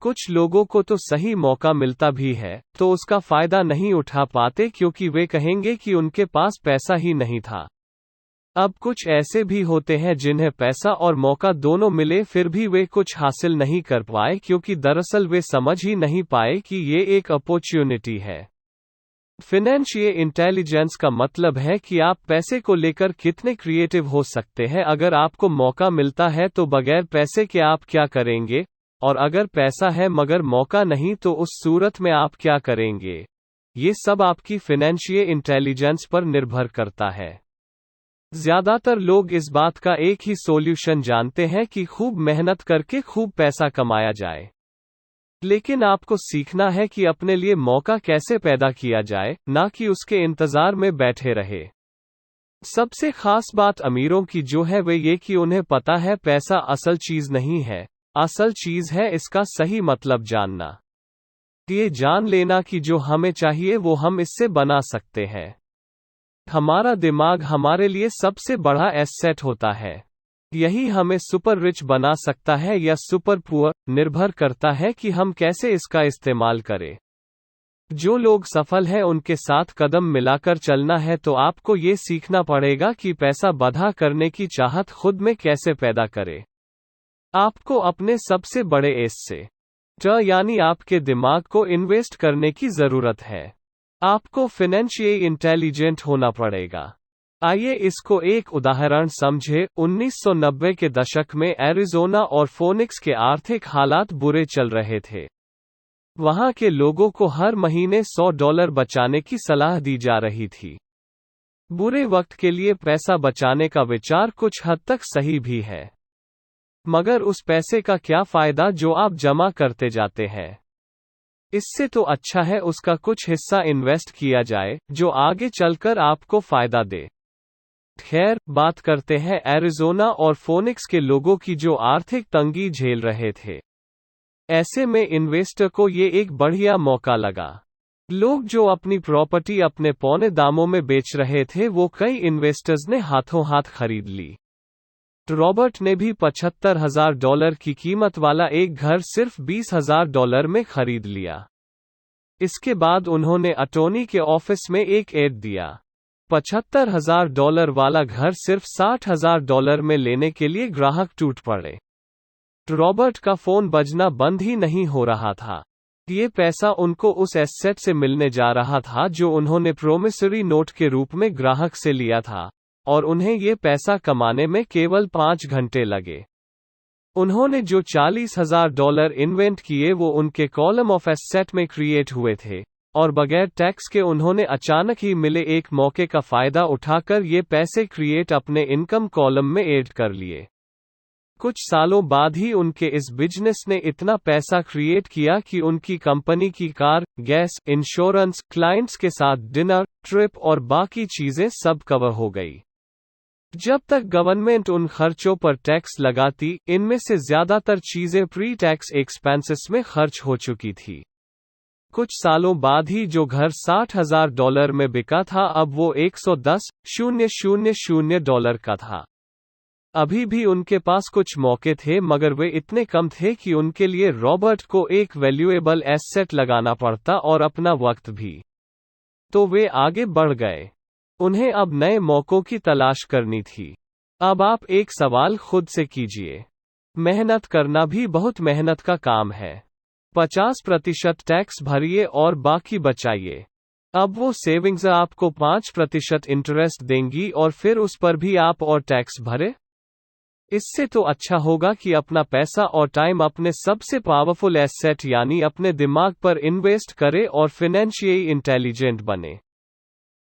कुछ लोगों को तो सही मौका मिलता भी है तो उसका फायदा नहीं उठा पाते क्योंकि वे कहेंगे कि उनके पास पैसा ही नहीं था। अब कुछ ऐसे भी होते हैं जिन्हें पैसा और मौका दोनों मिले फिर भी वे कुछ हासिल नहीं कर पाए क्योंकि दरअसल वे समझ ही नहीं पाए कि ये एक अपॉर्चुनिटी है। फाइनेंशियल इंटेलिजेंस का मतलब है कि आप पैसे को लेकर कितने क्रिएटिव हो सकते हैं। अगर आपको मौका मिलता है तो बगैर पैसे के आप क्या करेंगे, और अगर पैसा है मगर मौका नहीं तो उस सूरत में आप क्या करेंगे। ये सब आपकी फाइनेंशियल इंटेलिजेंस पर निर्भर करता है। ज्यादातर लोग इस बात का एक ही सॉल्यूशन जानते हैं कि खूब मेहनत करके खूब पैसा कमाया जाए। लेकिन आपको सीखना है कि अपने लिए मौका कैसे पैदा किया जाए, ना कि उसके इंतजार में बैठे रहे। सबसे खास बात अमीरों की जो है वे ये कि उन्हें पता है पैसा असल चीज नहीं है, असल चीज है इसका सही मतलब जानना। ये जान लेना कि जो हमें चाहिए वो हम इससे बना सकते हैं। हमारा दिमाग हमारे लिए सबसे बड़ा एसेट होता है। यही हमें सुपर रिच बना सकता है या सुपर पुअर, निर्भर करता है कि हम कैसे इसका इस्तेमाल करें। जो लोग सफल हैं उनके साथ कदम मिलाकर चलना है तो आपको ये सीखना पड़ेगा कि पैसा बढ़ा करने की चाहत खुद में कैसे पैदा करे। आपको अपने सबसे बड़े एस से यानी आपके दिमाग को इन्वेस्ट करने की जरूरत है। आपको फाइनेंशियली इंटेलिजेंट होना पड़ेगा। आइए इसको एक उदाहरण समझे। 1990 के दशक में एरिज़ोना और फोनिक्स के आर्थिक हालात बुरे चल रहे थे। वहां के लोगों को हर महीने $100 बचाने की सलाह दी जा रही थी। बुरे वक्त के लिए पैसा बचाने का विचार कुछ हद तक सही भी है, मगर उस पैसे का क्या फायदा जो आप जमा करते जाते हैं। इससे तो अच्छा है उसका कुछ हिस्सा इन्वेस्ट किया जाए जो आगे चलकर आपको फायदा दे। खैर, बात करते हैं एरिज़ोना और फोनिक्स के लोगों की जो आर्थिक तंगी झेल रहे थे। ऐसे में इन्वेस्टर को ये एक बढ़िया मौका लगा। लोग जो अपनी प्रॉपर्टी अपने पौने दामों में बेच रहे थे वो कई इन्वेस्टर्स ने हाथों हाथ खरीद ली। रॉबर्ट ने भी $75,000 की कीमत वाला एक घर सिर्फ $20,000 में खरीद लिया। इसके बाद उन्होंने अटॉर्नी के ऑफिस में एक एड दिया। $75,000 वाला घर सिर्फ $60,000 में लेने के लिए ग्राहक टूट पड़े। रॉबर्ट का फोन बजना बंद ही नहीं हो रहा था। ये पैसा उनको उस एसेट से मिलने जा रहा था जो उन्होंने प्रोमिसरी नोट के रूप में ग्राहक से लिया था, और उन्हें ये पैसा कमाने में केवल 5 घंटे लगे। उन्होंने जो $40,000 इन्वेंट किए वो उनके कॉलम ऑफ एसेट में क्रिएट हुए थे, और बगैर टैक्स के उन्होंने अचानक ही मिले एक मौके का फायदा उठाकर ये पैसे क्रिएट अपने इनकम कॉलम में ऐड कर लिए। कुछ सालों बाद ही उनके इस बिजनेस ने इतना पैसा क्रिएट किया कि उनकी कंपनी की कार, गैस, इंश्योरेंस, क्लाइंट्स के साथ डिनर, ट्रिप और बाकी चीजें सब कवर हो गई। जब तक गवर्नमेंट उन खर्चों पर टैक्स लगाती, इनमें से ज्यादातर चीजें प्री टैक्स एक्सपेंसेस में खर्च हो चुकी थी। कुछ सालों बाद ही जो घर $60,000 में बिका था अब वो $110,000 का था। अभी भी उनके पास कुछ मौके थे मगर वे इतने कम थे कि उनके लिए रॉबर्ट को एक वैल्यूएबल एसेट लगाना पड़ता और अपना वक्त भी। तो वे आगे बढ़ गए। उन्हें अब नए मौकों की तलाश करनी थी। अब आप एक सवाल खुद से कीजिए। मेहनत करना भी बहुत मेहनत का काम है। 50% टैक्स भरिए और बाकी बचाइए। अब वो सेविंग्स आपको 5% इंटरेस्ट देंगी और फिर उस पर भी आप और टैक्स भरे। इससे तो अच्छा होगा कि अपना पैसा और टाइम अपने सबसे पावरफुल एसेट यानी अपने दिमाग पर इन्वेस्ट करे और फाइनेंशियली इंटेलिजेंट बने।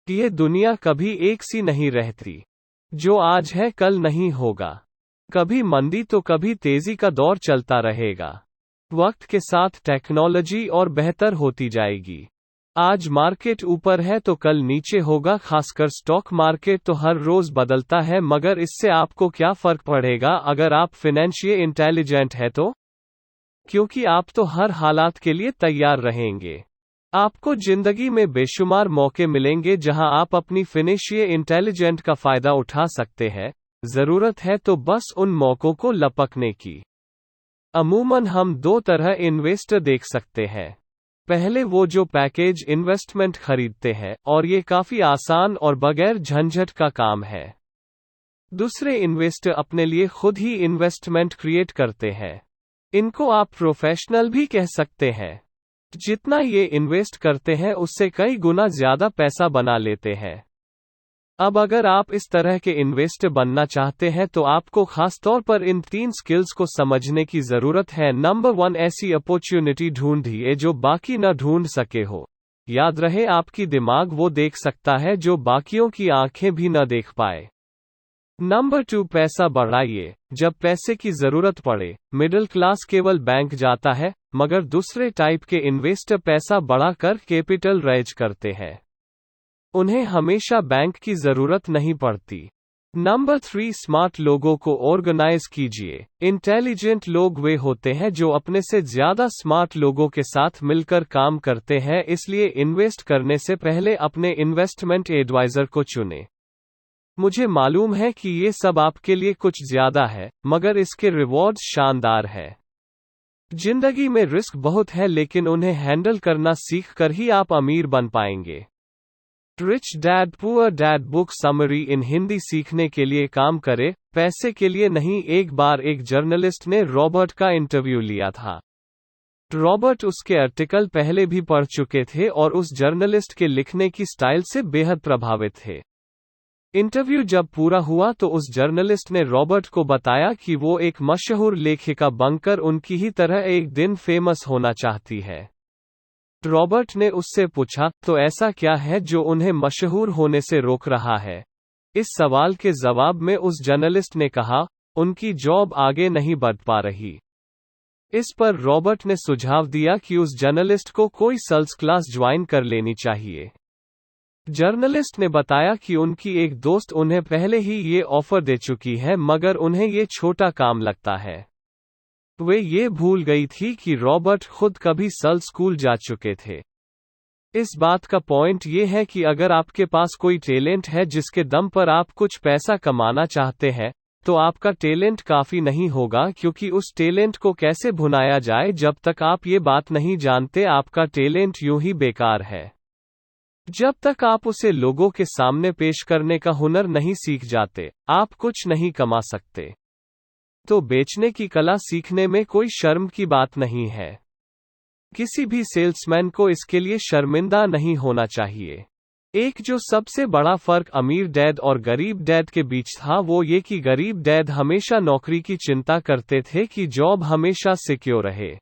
ये दुनिया कभी एक सी नहीं रहती। जो आज है कल नहीं होगा। कभी मंदी तो कभी तेजी का दौर चलता रहेगा। वक्त के साथ टेक्नोलॉजी और बेहतर होती जाएगी। आज मार्केट ऊपर है तो कल नीचे होगा, खासकर स्टॉक मार्केट तो हर रोज बदलता है, मगर इससे आपको क्या फर्क पड़ेगा अगर आप फाइनेंशियली इंटेलिजेंट है तो? क्योंकि आप तो हर हालात के लिए तैयार रहेंगे। आपको जिंदगी में बेशुमार मौके मिलेंगे जहां आप अपनी फाइनेंशियली इंटेलिजेंट का फायदा उठा सकते हैं। जरूरत है तो बस उन मौकों को लपकने की। अमूमन हम दो तरह इन्वेस्टर देख सकते हैं। पहले वो जो पैकेज इन्वेस्टमेंट खरीदते हैं, और ये काफी आसान और बगैर झंझट का काम है। दूसरे इन्वेस्टर अपने लिए खुद ही इन्वेस्टमेंट क्रिएट करते हैं। इनको आप प्रोफेशनल भी कह सकते हैं। जितना ये इन्वेस्ट करते हैं उससे कई गुना ज्यादा पैसा बना लेते हैं। अब अगर आप इस तरह के इन्वेस्टर बनना चाहते हैं तो आपको खासतौर पर इन 3 स्किल्स को समझने की जरूरत है। नंबर 1, ऐसी अपॉर्चुनिटी ढूंढिए जो बाकी न ढूंढ सके हो। याद रहे, आपकी दिमाग वो देख सकता है जो बाकियों की आंखें भी न देख पाए। नंबर 2, पैसा बढ़ाइए जब पैसे की जरूरत पड़े। मिडिल क्लास केवल बैंक जाता है, मगर दूसरे टाइप के इन्वेस्टर पैसा बढ़ाकर कैपिटल रेज करते हैं। उन्हें हमेशा बैंक की जरूरत नहीं पड़ती। नंबर 3, स्मार्ट लोगों को ऑर्गेनाइज कीजिए। इंटेलिजेंट लोग वे होते हैं जो अपने से ज्यादा स्मार्ट लोगों के साथ मिलकर काम करते हैं, इसलिए इन्वेस्ट करने से पहले अपने इन्वेस्टमेंट एडवाइजर को चुनें। मुझे मालूम है कि ये सब आपके लिए कुछ ज्यादा है, मगर इसके रिवॉर्ड्स शानदार है। जिंदगी में रिस्क बहुत है, लेकिन उन्हें हैंडल करना सीख कर ही आप अमीर बन पाएंगे। Rich dad poor dad book summary in Hindi सीखने के लिए काम करें, पैसे के लिए नहीं। एक बार एक जर्नलिस्ट ने रॉबर्ट का इंटरव्यू लिया था। रॉबर्ट उसके आर्टिकल पहले भी पढ़ चुके थे और उस जर्नलिस्ट के लिखने की स्टाइल से बेहद प्रभावित थे। इंटरव्यू जब पूरा हुआ तो उस जर्नलिस्ट ने रॉबर्ट को बताया कि वो एक मशहूर लेखिका बनकर उनकी ही तरह एक दिन फेमस होना चाहती है। रॉबर्ट ने उससे पूछा, तो ऐसा क्या है जो उन्हें मशहूर होने से रोक रहा है? इस सवाल के जवाब में उस जर्नलिस्ट ने कहा, उनकी जॉब आगे नहीं बढ़ पा रही। इस पर रॉबर्ट ने सुझाव दिया कि उस जर्नलिस्ट को कोई सेल्स क्लास ज्वाइन कर लेनी चाहिए। जर्नलिस्ट ने बताया कि उनकी एक दोस्त उन्हें पहले ही ये ऑफर दे चुकी है, मगर उन्हें ये छोटा काम लगता है। वे ये भूल गई थी कि रॉबर्ट खुद कभी सेल्स स्कूल जा चुके थे। इस बात का पॉइंट ये है कि अगर आपके पास कोई टैलेंट है जिसके दम पर आप कुछ पैसा कमाना चाहते हैं, तो आपका टैलेंट काफी नहीं होगा, क्योंकि उस टैलेंट को कैसे भुनाया जाए जब तक आप ये बात नहीं जानते, आपका टैलेंट यूं ही बेकार है। जब तक आप उसे लोगों के सामने पेश करने का हुनर नहीं सीख जाते, आप कुछ नहीं कमा सकते। तो बेचने की कला सीखने में कोई शर्म की बात नहीं है। किसी भी सेल्समैन को इसके लिए शर्मिंदा नहीं होना चाहिए। एक जो सबसे बड़ा फर्क अमीर डैड और गरीब डैड के बीच था, वो ये कि गरीब डैड हमेशा नौकरी की चिंता करते थे कि जॉब हमेशा सिक्योर रहे,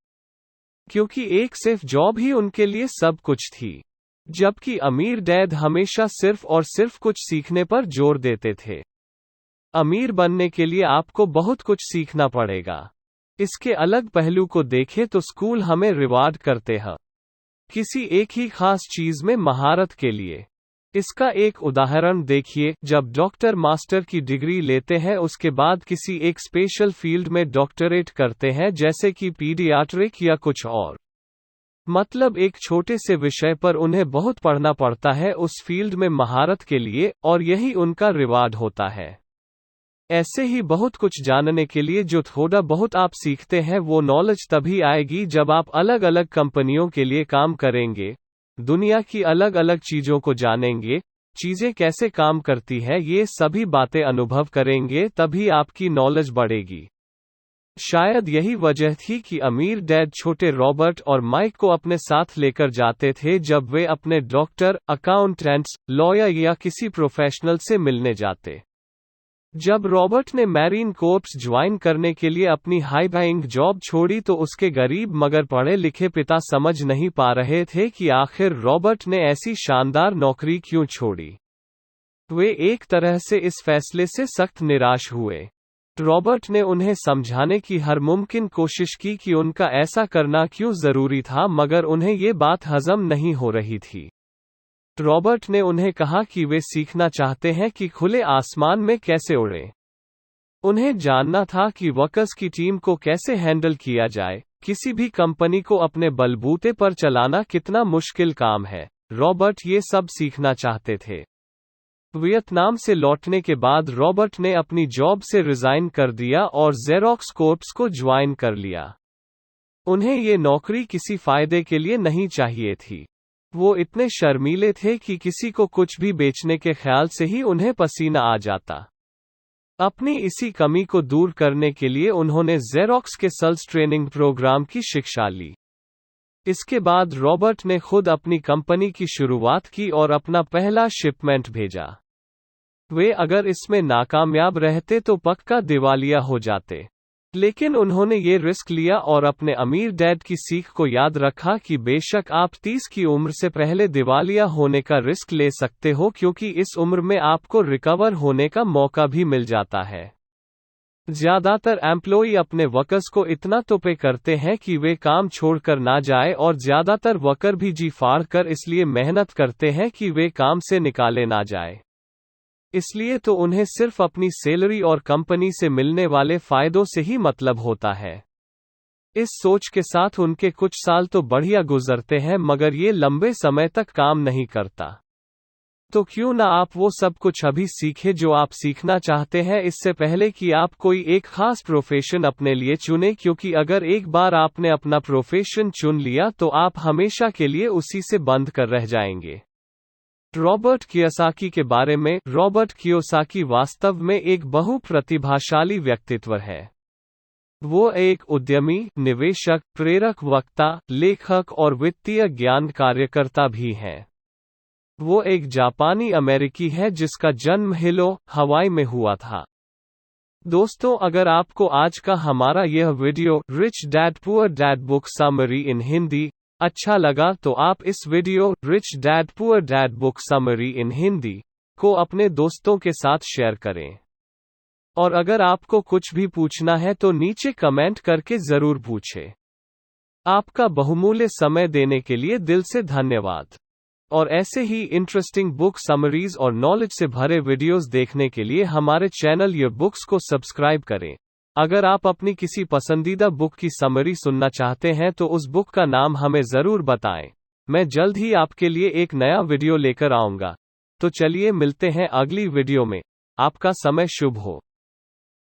क्योंकि एक सिर्फ जॉब ही उनके लिए सब कुछ थी। जबकि अमीर डैड हमेशा सिर्फ और सिर्फ कुछ सीखने पर जोर देते थे। अमीर बनने के लिए आपको बहुत कुछ सीखना पड़ेगा। इसके अलग पहलू को देखें तो स्कूल हमें रिवार्ड करते हैं किसी एक ही खास चीज में महारत के लिए। इसका एक उदाहरण देखिए, जब डॉक्टर मास्टर की डिग्री लेते हैं उसके बाद किसी एक स्पेशल फील्ड में डॉक्टरेट करते हैं, जैसे कि पीडियाट्रिक या कुछ और। मतलब एक छोटे से विषय पर उन्हें बहुत पढ़ना पड़ता है उस फील्ड में महारत के लिए, और यही उनका रिवार्ड होता है। ऐसे ही बहुत कुछ जानने के लिए जो थोड़ा बहुत आप सीखते हैं, वो नॉलेज तभी आएगी जब आप अलग अलग कंपनियों के लिए काम करेंगे, दुनिया की अलग अलग चीजों को जानेंगे, चीजें कैसे काम करती है, ये सभी बातें अनुभव करेंगे, तभी आपकी नॉलेज बढ़ेगी। शायद यही वजह थी कि अमीर डैड छोटे रॉबर्ट और माइक को अपने साथ लेकर जाते थे जब वे अपने डॉक्टर, अकाउंटेंट्स, लॉयर या किसी प्रोफेशनल से मिलने जाते। जब रॉबर्ट ने मैरीन कोर्प्स ज्वाइन करने के लिए अपनी हाई पेइंग जॉब छोड़ी तो उसके गरीब मगर पढ़े लिखे पिता समझ नहीं पा रहे थे कि आखिर रॉबर्ट ने ऐसी शानदार नौकरी क्यों छोड़ी। वे एक तरह से इस फैसले से सख्त निराश हुए। रॉबर्ट ने उन्हें समझाने की हर मुमकिन कोशिश की कि उनका ऐसा करना क्यों जरूरी था, मगर उन्हें ये बात हजम नहीं हो रही थी। रॉबर्ट ने उन्हें कहा कि वे सीखना चाहते हैं कि खुले आसमान में कैसे उड़ें। उन्हें जानना था कि वर्कर्स की टीम को कैसे हैंडल किया जाए। किसी भी कंपनी को अपने बलबूते पर चलाना कितना मुश्किल काम है, रॉबर्ट ये सब सीखना चाहते थे। वियतनाम से लौटने के बाद रॉबर्ट ने अपनी जॉब से रिजाइन कर दिया और जेरोक्स कॉर्प्स को ज्वाइन कर लिया। उन्हें ये नौकरी किसी फायदे के लिए नहीं चाहिए थी। वो इतने शर्मीले थे कि किसी को कुछ भी बेचने के ख्याल से ही उन्हें पसीना आ जाता। अपनी इसी कमी को दूर करने के लिए उन्होंने जेरोक्स के सेल्स ट्रेनिंग प्रोग्राम की शिक्षा ली। इसके बाद रॉबर्ट ने खुद अपनी कंपनी की शुरुआत की और अपना पहला शिपमेंट भेजा। वे अगर इसमें नाकामयाब रहते तो पक्का दिवालिया हो जाते, लेकिन उन्होंने ये रिस्क लिया और अपने अमीर डैड की सीख को याद रखा कि बेशक आप 30 की उम्र से पहले दिवालिया होने का रिस्क ले सकते हो, क्योंकि इस उम्र में आपको रिकवर होने का मौका भी मिल जाता है। ज्यादातर एम्प्लॉई अपने वर्कर्स को इतना तो पे करते हैं कि वे काम छोड़कर ना जाए, और ज्यादातर वर्कर भी जी फाड़ कर इसलिए मेहनत करते हैं कि वे काम से निकाले ना जाए। इसलिए तो उन्हें सिर्फ अपनी सैलरी और कंपनी से मिलने वाले फायदों से ही मतलब होता है। इस सोच के साथ उनके कुछ साल तो बढ़िया गुजरते हैं, मगर ये लंबे समय तक काम नहीं करता। तो क्यों ना आप वो सब कुछ अभी सीखें जो आप सीखना चाहते हैं इससे पहले कि आप कोई एक खास प्रोफेशन अपने लिए चुनें, क्योंकि अगर एक बार आपने अपना प्रोफेशन चुन लिया तो आप हमेशा के लिए उसी से बंद कर रह जाएंगे। रॉबर्ट कियोसाकी के बारे में। रॉबर्ट कियोसाकी वास्तव में एक बहुप्रतिभाशाली व्यक्तित्व है। वो एक उद्यमी, निवेशक, प्रेरक वक्ता, लेखक और वित्तीय ज्ञान कार्यकर्ता भी हैं। वो एक जापानी अमेरिकी है जिसका जन्म हिलो, हवाई में हुआ था। दोस्तों, अगर आपको आज का हमारा यह video rich dad poor dad book summary in Hindi अच्छा लगा तो आप इस video rich dad poor dad book summary in Hindi को अपने दोस्तों के साथ शेयर करें। और अगर आपको कुछ भी पूछना है तो नीचे कमेंट करके जरूर पूछें। आपका बहुमूल्य समय देने के लिए दिल से धन्यवाद। और ऐसे ही इंटरेस्टिंग बुक समरीज और नॉलेज से भरे वीडियोस देखने के लिए हमारे चैनल योर बुक्स को सब्सक्राइब करें। अगर आप अपनी किसी पसंदीदा बुक की समरी सुनना चाहते हैं तो उस बुक का नाम हमें ज़रूर बताएं। मैं जल्द ही आपके लिए एक नया वीडियो लेकर आऊँगा। तो चलिए मिलते हैं अगली वीडियो में। आपका समय शुभ हो।